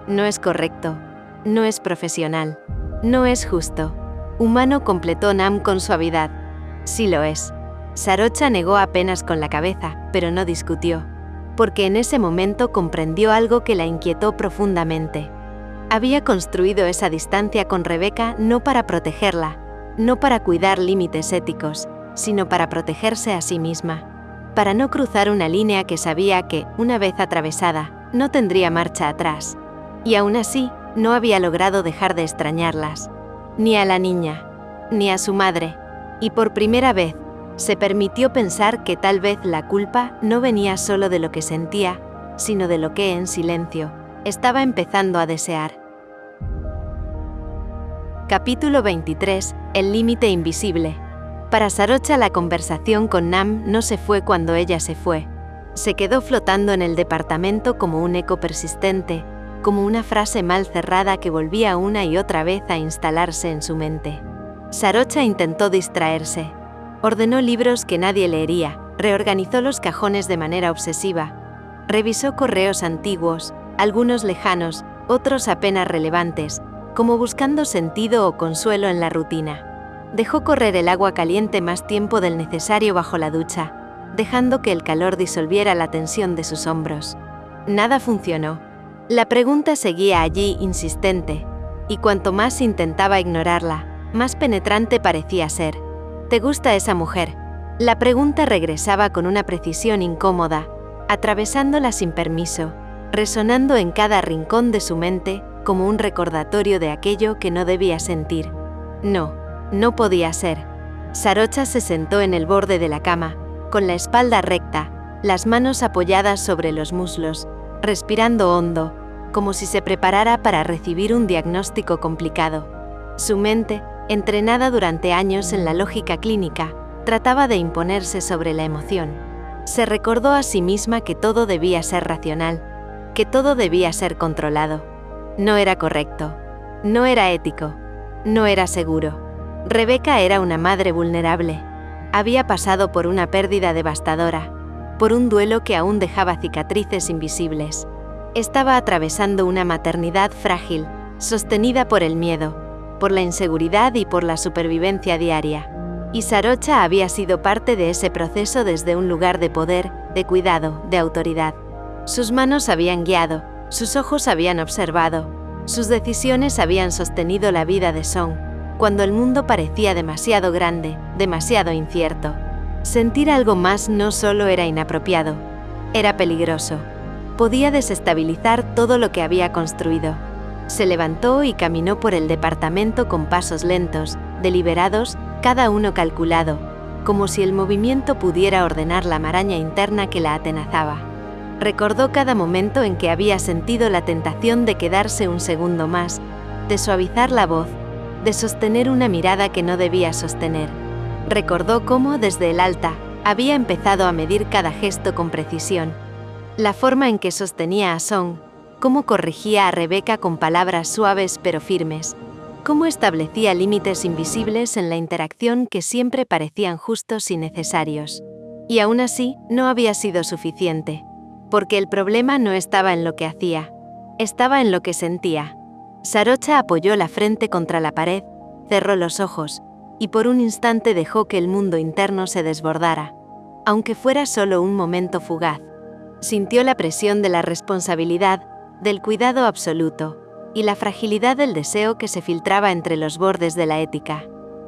No es correcto. No es profesional. No es justo. Humano, completó Nam con suavidad. Sí lo es. Sarocha negó apenas con la cabeza, pero no discutió. Porque en ese momento comprendió algo que la inquietó profundamente. Había construido esa distancia con Rebeca no para protegerla, no para cuidar límites éticos, sino para protegerse a sí misma. Para no cruzar una línea que sabía que, una vez atravesada, no tendría marcha atrás. Y aún así, no había logrado dejar de extrañarlas. Ni a la niña, ni a su madre. Y por primera vez, se permitió pensar que tal vez la culpa no venía solo de lo que sentía, sino de lo que, en silencio, estaba empezando a desear. Capítulo 23. El límite invisible. Para Sarocha la conversación con Nam no se fue cuando ella se fue. Se quedó flotando en el departamento como un eco persistente, como una frase mal cerrada que volvía una y otra vez a instalarse en su mente. Sarocha intentó distraerse. Ordenó libros que nadie leería, reorganizó los cajones de manera obsesiva, revisó correos antiguos, algunos lejanos, otros apenas relevantes, como buscando sentido o consuelo en la rutina. Dejó correr el agua caliente más tiempo del necesario bajo la ducha, dejando que el calor disolviera la tensión de sus hombros. Nada funcionó. La pregunta seguía allí insistente, y cuanto más intentaba ignorarla, más penetrante parecía ser. ¿Te gusta esa mujer? La pregunta regresaba con una precisión incómoda, atravesándola sin permiso, resonando en cada rincón de su mente como un recordatorio de aquello que no debía sentir. No, no podía ser. Sarocha se sentó en el borde de la cama, con la espalda recta, las manos apoyadas sobre los muslos, respirando hondo, como si se preparara para recibir un diagnóstico complicado. Su mente, entrenada durante años en la lógica clínica, trataba de imponerse sobre la emoción. Se recordó a sí misma que todo debía ser racional, que todo debía ser controlado. No era correcto, no era ético, no era seguro. Rebeca era una madre vulnerable. Había pasado por una pérdida devastadora, por un duelo que aún dejaba cicatrices invisibles. Estaba atravesando una maternidad frágil, sostenida por el miedo, por la inseguridad y por la supervivencia diaria. Y Sarocha había sido parte de ese proceso desde un lugar de poder, de cuidado, de autoridad. Sus manos habían guiado, sus ojos habían observado, sus decisiones habían sostenido la vida de Song, cuando el mundo parecía demasiado grande, demasiado incierto. Sentir algo más no solo era inapropiado, era peligroso. Podía desestabilizar todo lo que había construido. Se levantó y caminó por el departamento con pasos lentos, deliberados, cada uno calculado, como si el movimiento pudiera ordenar la maraña interna que la atenazaba. Recordó cada momento en que había sentido la tentación de quedarse un segundo más, de suavizar la voz, de sostener una mirada que no debía sostener. Recordó cómo, desde el alta, había empezado a medir cada gesto con precisión. La forma en que sostenía a Song, cómo corregía a Rebeca con palabras suaves pero firmes, cómo establecía límites invisibles en la interacción que siempre parecían justos y necesarios. Y aún así, no había sido suficiente, porque el problema no estaba en lo que hacía, estaba en lo que sentía. Sarocha apoyó la frente contra la pared, cerró los ojos, y por un instante dejó que el mundo interno se desbordara, aunque fuera solo un momento fugaz. Sintió la presión de la responsabilidad, del cuidado absoluto, y la fragilidad del deseo que se filtraba entre los bordes de la ética.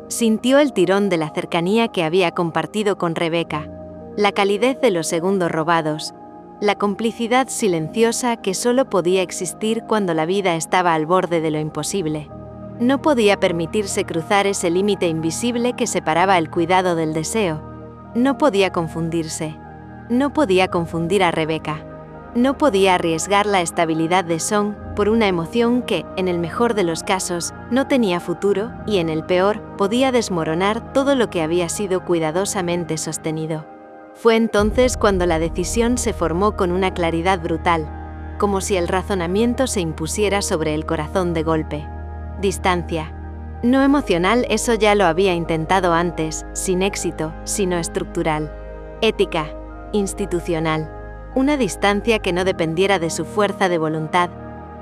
Sintió el tirón de la cercanía que había compartido con Rebeca, la calidez de los segundos robados, la complicidad silenciosa que solo podía existir cuando la vida estaba al borde de lo imposible. No podía permitirse cruzar ese límite invisible que separaba el cuidado del deseo. No podía confundirse. No podía confundir a Rebeca. No podía arriesgar la estabilidad de Song por una emoción que, en el mejor de los casos, no tenía futuro y en el peor podía desmoronar todo lo que había sido cuidadosamente sostenido. Fue entonces cuando la decisión se formó con una claridad brutal, como si el razonamiento se impusiera sobre el corazón de golpe. Distancia. No emocional, eso ya lo había intentado antes, sin éxito, sino estructural. Ética. Institucional. Una distancia que no dependiera de su fuerza de voluntad,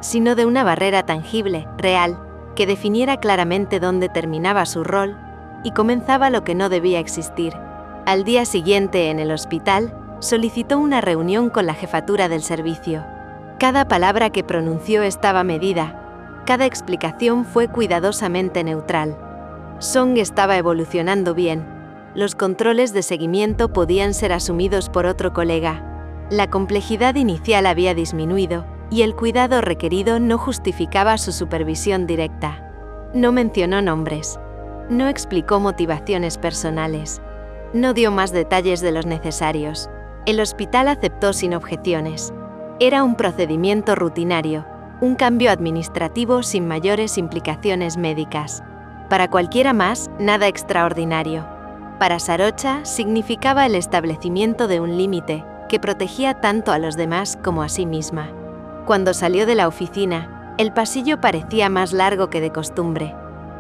sino de una barrera tangible, real, que definiera claramente dónde terminaba su rol y comenzaba lo que no debía existir. Al día siguiente, en el hospital, solicitó una reunión con la jefatura del servicio. Cada palabra que pronunció estaba medida, cada explicación fue cuidadosamente neutral. Song estaba evolucionando bien. Los controles de seguimiento podían ser asumidos por otro colega. La complejidad inicial había disminuido, y el cuidado requerido no justificaba su supervisión directa. No mencionó nombres. No explicó motivaciones personales. No dio más detalles de los necesarios. El hospital aceptó sin objeciones. Era un procedimiento rutinario, un cambio administrativo sin mayores implicaciones médicas. Para cualquiera más, nada extraordinario. Para Sarocha, significaba el establecimiento de un límite que protegía tanto a los demás como a sí misma. Cuando salió de la oficina, el pasillo parecía más largo que de costumbre.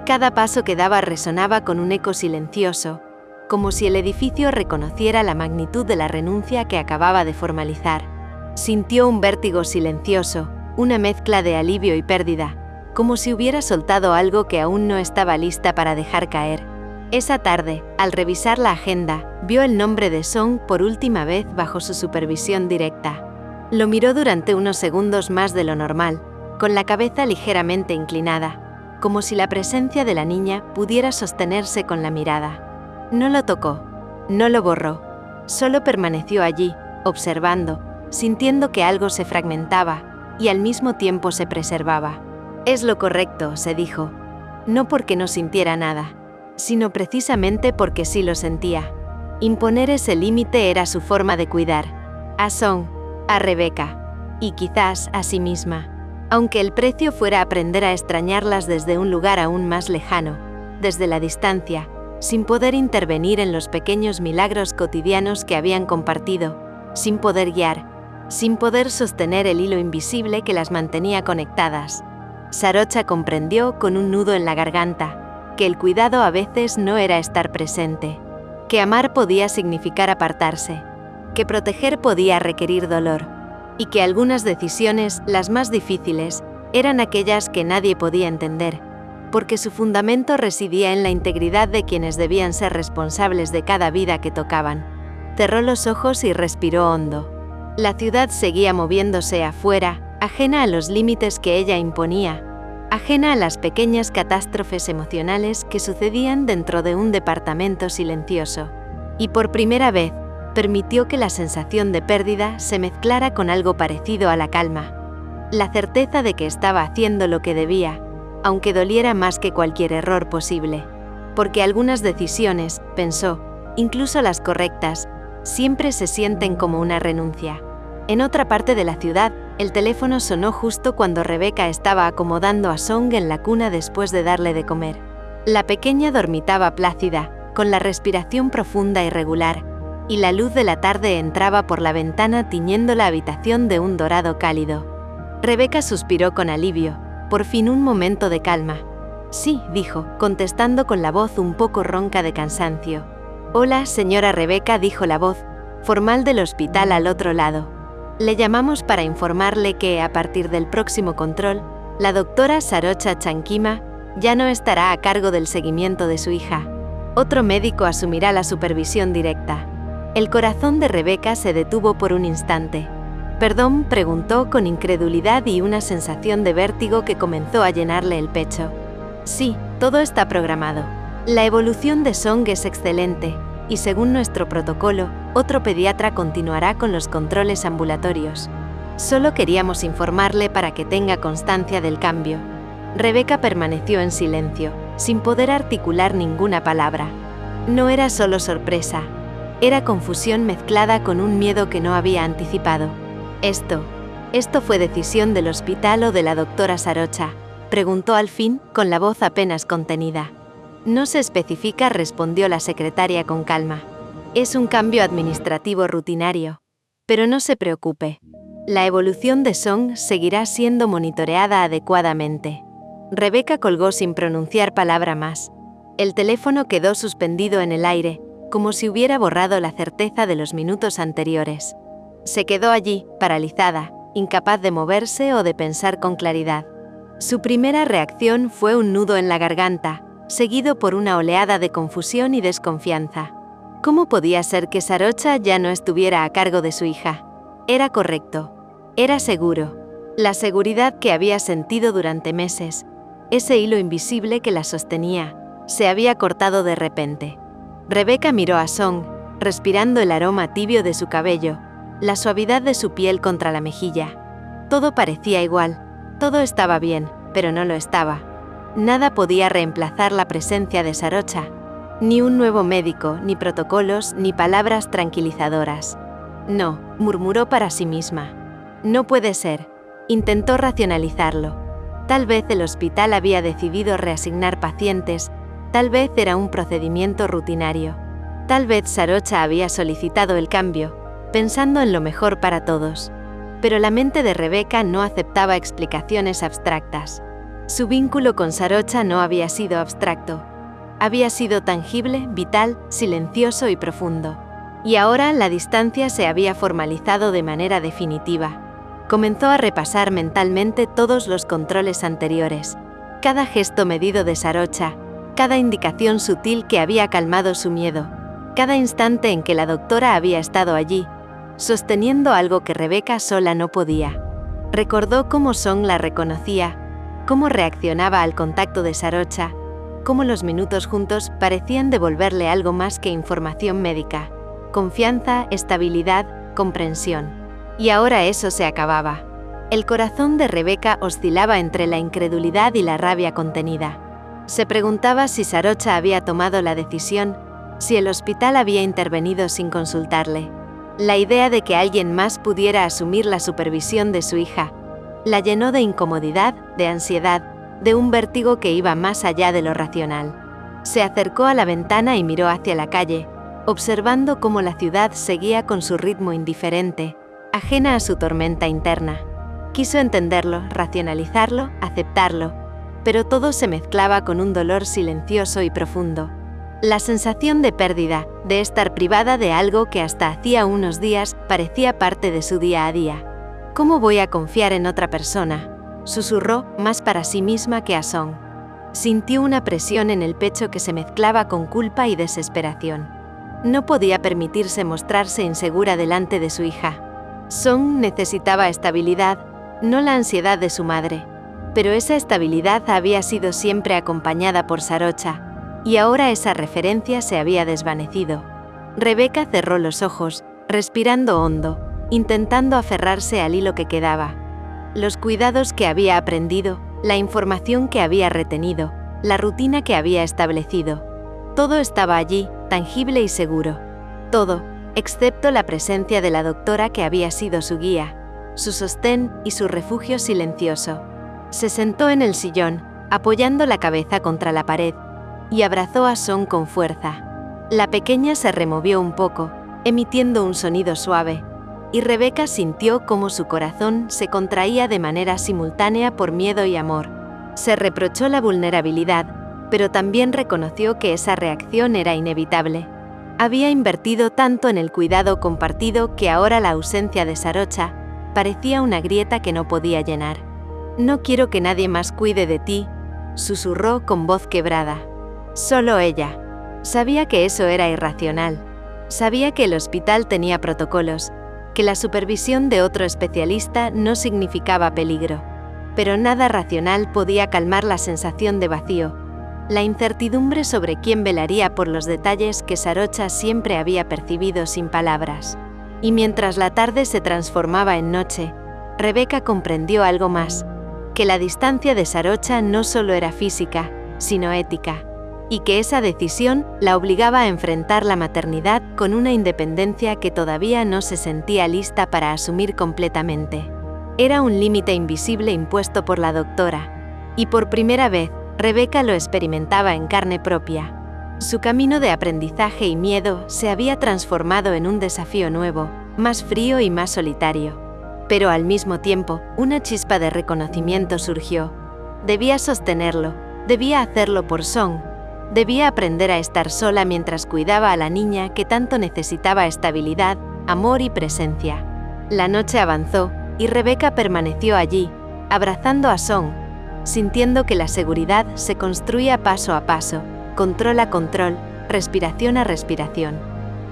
Cada paso que daba resonaba con un eco silencioso, como si el edificio reconociera la magnitud de la renuncia que acababa de formalizar. Sintió un vértigo silencioso, una mezcla de alivio y pérdida, como si hubiera soltado algo que aún no estaba lista para dejar caer. Esa tarde, al revisar la agenda, vio el nombre de Song por última vez bajo su supervisión directa. Lo miró durante unos segundos más de lo normal, con la cabeza ligeramente inclinada, como si la presencia de la niña pudiera sostenerse con la mirada. No lo tocó, no lo borró, solo permaneció allí, observando, sintiendo que algo se fragmentaba y al mismo tiempo se preservaba. Es lo correcto, se dijo, no porque no sintiera nada, sino precisamente porque sí lo sentía. Imponer ese límite era su forma de cuidar a Song, a Rebecca, y quizás a sí misma, aunque el precio fuera aprender a extrañarlas desde un lugar aún más lejano, desde la distancia, sin poder intervenir en los pequeños milagros cotidianos que habían compartido, sin poder guiar, sin poder sostener el hilo invisible que las mantenía conectadas. Sarocha comprendió con un nudo en la garganta que el cuidado a veces no era estar presente, que amar podía significar apartarse, que proteger podía requerir dolor, y que algunas decisiones, las más difíciles, eran aquellas que nadie podía entender, porque su fundamento residía en la integridad de quienes debían ser responsables de cada vida que tocaban. Cerró los ojos y respiró hondo. La ciudad seguía moviéndose afuera, ajena a los límites que ella imponía, ajena a las pequeñas catástrofes emocionales que sucedían dentro de un departamento silencioso. Y por primera vez, permitió que la sensación de pérdida se mezclara con algo parecido a la calma. La certeza de que estaba haciendo lo que debía, aunque doliera más que cualquier error posible. Porque algunas decisiones, pensó, incluso las correctas, siempre se sienten como una renuncia. En otra parte de la ciudad, el teléfono sonó justo cuando Rebecca estaba acomodando a Song en la cuna después de darle de comer. La pequeña dormitaba plácida, con la respiración profunda y regular, y la luz de la tarde entraba por la ventana tiñendo la habitación de un dorado cálido. Rebecca suspiró con alivio, por fin un momento de calma. Sí, dijo, contestando con la voz un poco ronca de cansancio. Hola, señora Rebecca, dijo la voz formal del hospital al otro lado. Le llamamos para informarle que, a partir del próximo control, la doctora Sarocha Chankima ya no estará a cargo del seguimiento de su hija. Otro médico asumirá la supervisión directa. El corazón de Rebecca se detuvo por un instante. ¿Perdón?, preguntó con incredulidad y una sensación de vértigo que comenzó a llenarle el pecho. Sí, todo está programado. La evolución de Song es excelente, y según nuestro protocolo, otro pediatra continuará con los controles ambulatorios. Solo queríamos informarle para que tenga constancia del cambio. Rebecca permaneció en silencio, sin poder articular ninguna palabra. No era solo sorpresa. Era confusión mezclada con un miedo que no había anticipado. ¿Esto fue decisión del hospital o de la doctora Sarocha?, preguntó al fin, con la voz apenas contenida. No se especifica, respondió la secretaria con calma. Es un cambio administrativo rutinario. Pero no se preocupe. La evolución de Song seguirá siendo monitoreada adecuadamente. Rebecca colgó sin pronunciar palabra más. El teléfono quedó suspendido en el aire, como si hubiera borrado la certeza de los minutos anteriores. Se quedó allí, paralizada, incapaz de moverse o de pensar con claridad. Su primera reacción fue un nudo en la garganta, seguido por una oleada de confusión y desconfianza. ¿Cómo podía ser que Sarocha ya no estuviera a cargo de su hija? Era correcto. Era seguro. La seguridad que había sentido durante meses, ese hilo invisible que la sostenía, se había cortado de repente. Rebecca miró a Song, respirando el aroma tibio de su cabello, la suavidad de su piel contra la mejilla. Todo parecía igual, todo estaba bien, pero no lo estaba. Nada podía reemplazar la presencia de Sarocha. Ni un nuevo médico, ni protocolos, ni palabras tranquilizadoras. No, murmuró para sí misma. No puede ser. Intentó racionalizarlo. Tal vez el hospital había decidido reasignar pacientes, tal vez era un procedimiento rutinario. Tal vez Sarocha había solicitado el cambio, pensando en lo mejor para todos. Pero la mente de Rebeca no aceptaba explicaciones abstractas. Su vínculo con Sarocha no había sido abstracto. Había sido tangible, vital, silencioso y profundo. Y ahora la distancia se había formalizado de manera definitiva. Comenzó a repasar mentalmente todos los controles anteriores, cada gesto medido de Sarocha, cada indicación sutil que había calmado su miedo, cada instante en que la doctora había estado allí, sosteniendo algo que Rebeca sola no podía. Recordó cómo Song la reconocía, cómo reaccionaba al contacto de Sarocha, cómo los minutos juntos parecían devolverle algo más que información médica, confianza, estabilidad, comprensión. Y ahora eso se acababa. El corazón de Rebeca oscilaba entre la incredulidad y la rabia contenida. Se preguntaba si Sarocha había tomado la decisión, si el hospital había intervenido sin consultarle. La idea de que alguien más pudiera asumir la supervisión de su hija la llenó de incomodidad, de ansiedad, de un vértigo que iba más allá de lo racional. Se acercó a la ventana y miró hacia la calle, observando cómo la ciudad seguía con su ritmo indiferente, ajena a su tormenta interna. Quiso entenderlo, racionalizarlo, aceptarlo, pero todo se mezclaba con un dolor silencioso y profundo. La sensación de pérdida, de estar privada de algo que hasta hacía unos días parecía parte de su día a día. ¿Cómo voy a confiar en otra persona?, susurró, más para sí misma que a Song. Sintió una presión en el pecho que se mezclaba con culpa y desesperación. No podía permitirse mostrarse insegura delante de su hija. Song necesitaba estabilidad, no la ansiedad de su madre. Pero esa estabilidad había sido siempre acompañada por Sarocha, y ahora esa referencia se había desvanecido. Rebeca cerró los ojos, respirando hondo, intentando aferrarse al hilo que quedaba. Los cuidados que había aprendido, la información que había retenido, la rutina que había establecido. Todo estaba allí, tangible y seguro. Todo, excepto la presencia de la doctora que había sido su guía, su sostén y su refugio silencioso. Se sentó en el sillón, apoyando la cabeza contra la pared, y abrazó a Song con fuerza. La pequeña se removió un poco, emitiendo un sonido suave, y Rebeca sintió cómo su corazón se contraía de manera simultánea por miedo y amor. Se reprochó la vulnerabilidad, pero también reconoció que esa reacción era inevitable. Había invertido tanto en el cuidado compartido que ahora la ausencia de Sarocha parecía una grieta que no podía llenar. «No quiero que nadie más cuide de ti», susurró con voz quebrada. Solo ella. Sabía que eso era irracional. Sabía que el hospital tenía protocolos, que la supervisión de otro especialista no significaba peligro. Pero nada racional podía calmar la sensación de vacío, la incertidumbre sobre quién velaría por los detalles que Sarocha siempre había percibido sin palabras. Y mientras la tarde se transformaba en noche, Rebeca comprendió algo más, que la distancia de Sarocha no solo era física, sino ética, y que esa decisión la obligaba a enfrentar la maternidad con una independencia que todavía no se sentía lista para asumir completamente. Era un límite invisible impuesto por la doctora, y por primera vez, Rebeca lo experimentaba en carne propia. Su camino de aprendizaje y miedo se había transformado en un desafío nuevo, más frío y más solitario. Pero al mismo tiempo, una chispa de reconocimiento surgió. Debía sostenerlo, debía hacerlo por Song. Debía aprender a estar sola mientras cuidaba a la niña que tanto necesitaba estabilidad, amor y presencia. La noche avanzó, y Rebeca permaneció allí, abrazando a Song, sintiendo que la seguridad se construía paso a paso, control a control, respiración a respiración.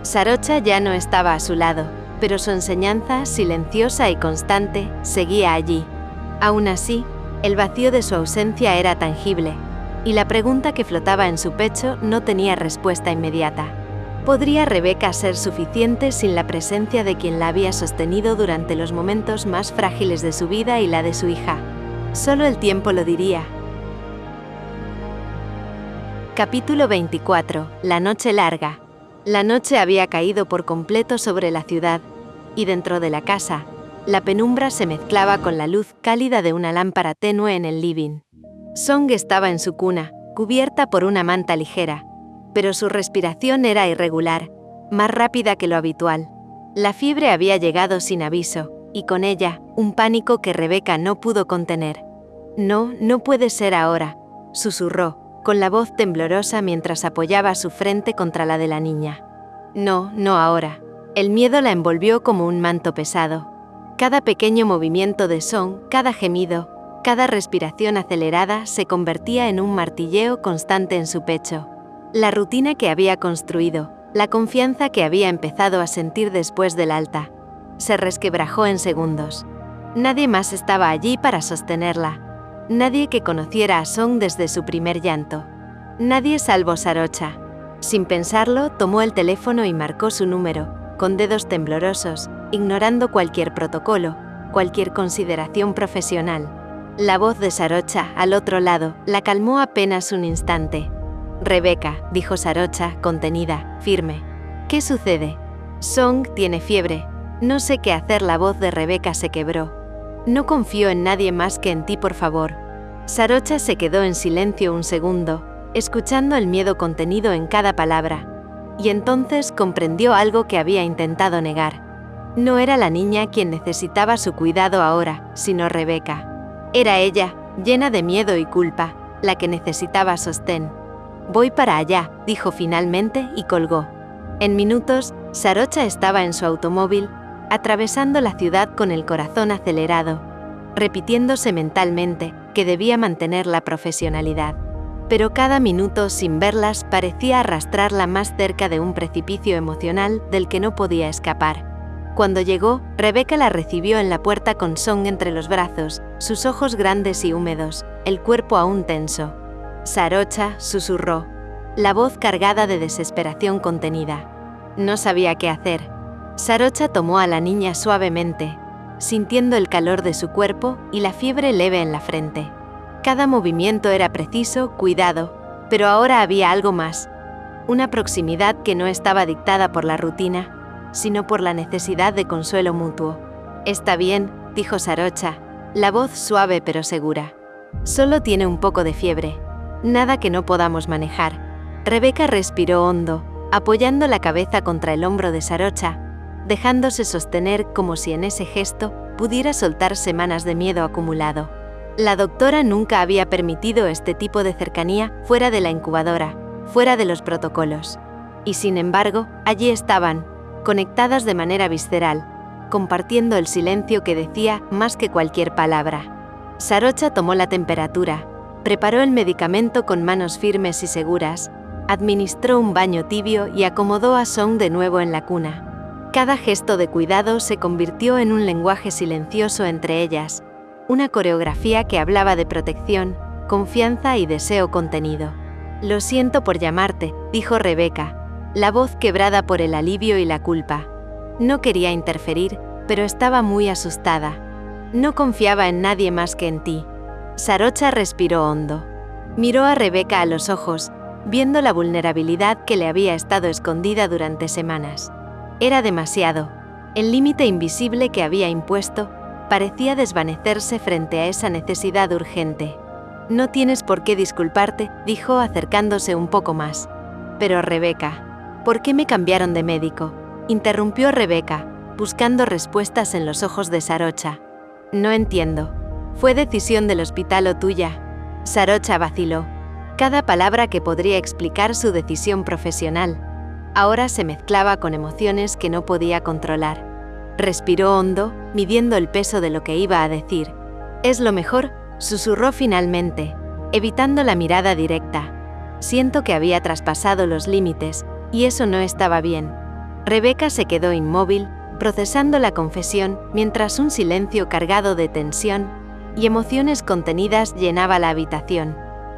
Sarocha ya no estaba a su lado, pero su enseñanza, silenciosa y constante, seguía allí. Aún así, el vacío de su ausencia era tangible, y la pregunta que flotaba en su pecho no tenía respuesta inmediata. ¿Podría Rebeca ser suficiente sin la presencia de quien la había sostenido durante los momentos más frágiles de su vida y la de su hija? Solo el tiempo lo diría. Capítulo 24. La noche larga. La noche había caído por completo sobre la ciudad, y dentro de la casa, la penumbra se mezclaba con la luz cálida de una lámpara tenue en el living. Song estaba en su cuna, cubierta por una manta ligera, pero su respiración era irregular, más rápida que lo habitual. La fiebre había llegado sin aviso, y con ella, un pánico que Rebeca no pudo contener. No, no puede ser ahora, susurró, con la voz temblorosa mientras apoyaba su frente contra la de la niña. No, no ahora. El miedo la envolvió como un manto pesado. Cada pequeño movimiento de Song, cada gemido, cada respiración acelerada se convertía en un martilleo constante en su pecho. La rutina que había construido, la confianza que había empezado a sentir después del alta, se resquebrajó en segundos. Nadie más estaba allí para sostenerla. Nadie que conociera a Song desde su primer llanto. Nadie salvo Sarocha. Sin pensarlo, tomó el teléfono y marcó su número, con dedos temblorosos, ignorando cualquier protocolo, cualquier consideración profesional. La voz de Sarocha, al otro lado, la calmó apenas un instante. «Rebeca», dijo Sarocha, contenida, firme. «¿Qué sucede?» «Song tiene fiebre. No sé qué hacer». La voz de Rebeca se quebró. «No confío en nadie más que en ti, por favor». Sarocha se quedó en silencio un segundo, escuchando el miedo contenido en cada palabra. Y entonces comprendió algo que había intentado negar. No era la niña quien necesitaba su cuidado ahora, sino Rebeca. Era ella, llena de miedo y culpa, la que necesitaba sostén. «Voy para allá», dijo finalmente y colgó. En minutos, Sarocha estaba en su automóvil, atravesando la ciudad con el corazón acelerado, repitiéndose mentalmente que debía mantener la profesionalidad. Pero cada minuto sin verlas parecía arrastrarla más cerca de un precipicio emocional del que no podía escapar. Cuando llegó, Rebeca la recibió en la puerta con Song entre los brazos, sus ojos grandes y húmedos, el cuerpo aún tenso. «Sarocha», susurró, la voz cargada de desesperación contenida. No sabía qué hacer. Sarocha tomó a la niña suavemente, sintiendo el calor de su cuerpo y la fiebre leve en la frente. Cada movimiento era preciso, cuidado, pero ahora había algo más. Una proximidad que no estaba dictada por la rutina, sino por la necesidad de consuelo mutuo. «Está bien», dijo Sarocha, la voz suave pero segura. «Solo tiene un poco de fiebre. Nada que no podamos manejar». Rebeca respiró hondo, apoyando la cabeza contra el hombro de Sarocha, dejándose sostener como si en ese gesto pudiera soltar semanas de miedo acumulado. La doctora nunca había permitido este tipo de cercanía fuera de la incubadora, fuera de los protocolos. Y sin embargo, allí estaban, conectadas de manera visceral, compartiendo el silencio que decía más que cualquier palabra. Sarocha tomó la temperatura, preparó el medicamento con manos firmes y seguras, administró un baño tibio y acomodó a Song de nuevo en la cuna. Cada gesto de cuidado se convirtió en un lenguaje silencioso entre ellas, una coreografía que hablaba de protección, confianza y deseo contenido. «Lo siento por llamarte», dijo Rebeca, la voz quebrada por el alivio y la culpa. No quería interferir, pero estaba muy asustada. No confiaba en nadie más que en ti. Sarocha respiró hondo. Miró a Rebeca a los ojos, viendo la vulnerabilidad que le había estado escondida durante semanas. Era demasiado. El límite invisible que había impuesto parecía desvanecerse frente a esa necesidad urgente. «No tienes por qué disculparte», dijo acercándose un poco más. «Pero Rebeca, ¿por qué me cambiaron de médico?», interrumpió Rebeca, buscando respuestas en los ojos de Sarocha. «No entiendo. ¿Fue decisión del hospital o tuya?». Sarocha vaciló. Cada palabra que podría explicar su decisión profesional ahora se mezclaba con emociones que no podía controlar. Respiró hondo, midiendo el peso de lo que iba a decir. «Es lo mejor», susurró finalmente, evitando la mirada directa. «Siento que había traspasado los límites, y eso no estaba bien». Rebeca se quedó inmóvil, procesando la confesión, mientras un silencio cargado de tensión y emociones contenidas llenaba la habitación.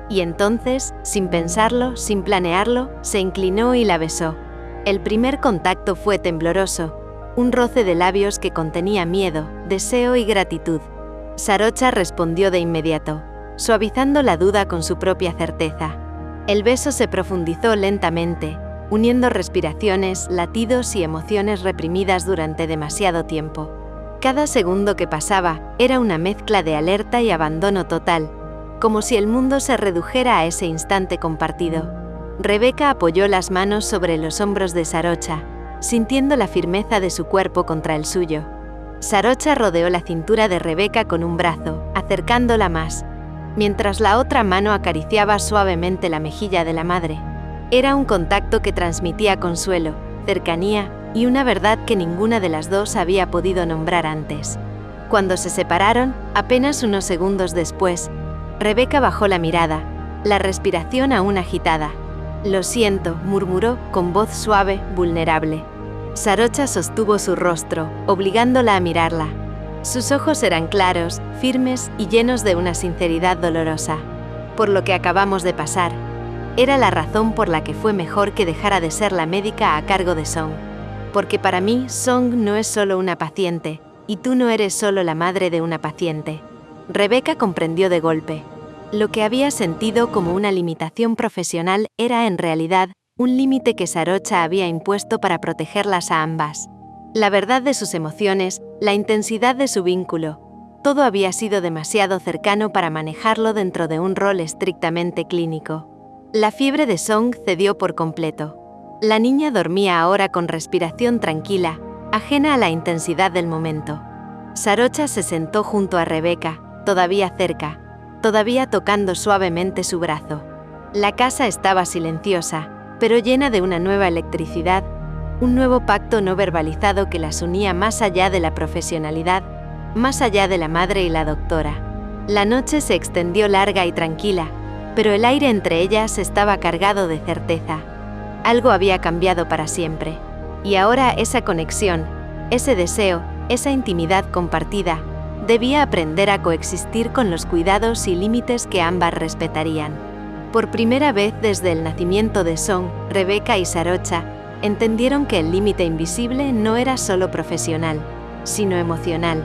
Y entonces, sin pensarlo, sin planearlo, se inclinó y la besó. El primer contacto fue tembloroso, un roce de labios que contenía miedo, deseo y gratitud. Sarocha respondió de inmediato, suavizando la duda con su propia certeza. El beso se profundizó lentamente, uniendo respiraciones, latidos y emociones reprimidas durante demasiado tiempo. Cada segundo que pasaba era una mezcla de alerta y abandono total, como si el mundo se redujera a ese instante compartido. Rebeca apoyó las manos sobre los hombros de Sarocha, sintiendo la firmeza de su cuerpo contra el suyo. Sarocha rodeó la cintura de Rebeca con un brazo, acercándola más, mientras la otra mano acariciaba suavemente la mejilla de la madre. Era un contacto que transmitía consuelo, cercanía y una verdad que ninguna de las dos había podido nombrar antes. Cuando se separaron, apenas unos segundos después, Rebeca bajó la mirada, la respiración aún agitada. «Lo siento», murmuró con voz suave, vulnerable. Sarocha sostuvo su rostro, obligándola a mirarla. Sus ojos eran claros, firmes y llenos de una sinceridad dolorosa. «Por lo que acabamos de pasar. Era la razón por la que fue mejor que dejara de ser la médica a cargo de Song. Porque para mí, Song no es solo una paciente, y tú no eres solo la madre de una paciente». Rebeca comprendió de golpe. Lo que había sentido como una limitación profesional era en realidad un límite que Sarocha había impuesto para protegerlas a ambas. La verdad de sus emociones, la intensidad de su vínculo, todo había sido demasiado cercano para manejarlo dentro de un rol estrictamente clínico. La fiebre de Song cedió por completo. La niña dormía ahora con respiración tranquila, ajena a la intensidad del momento. Sarocha se sentó junto a Rebeca, todavía cerca, todavía tocando suavemente su brazo. La casa estaba silenciosa, pero llena de una nueva electricidad, un nuevo pacto no verbalizado que las unía más allá de la profesionalidad, más allá de la madre y la doctora. La noche se extendió larga y tranquila, pero el aire entre ellas estaba cargado de certeza. Algo había cambiado para siempre, y ahora esa conexión, ese deseo, esa intimidad compartida, debía aprender a coexistir con los cuidados y límites que ambas respetarían. Por primera vez desde el nacimiento de Song, Rebeca y Sarocha entendieron que el límite invisible no era solo profesional, sino emocional,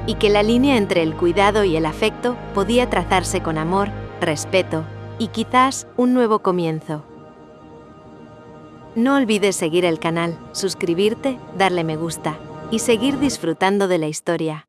y que la línea entre el cuidado y el afecto podía trazarse con amor, respeto y quizás un nuevo comienzo. No olvides seguir el canal, suscribirte, darle me gusta y seguir disfrutando de la historia.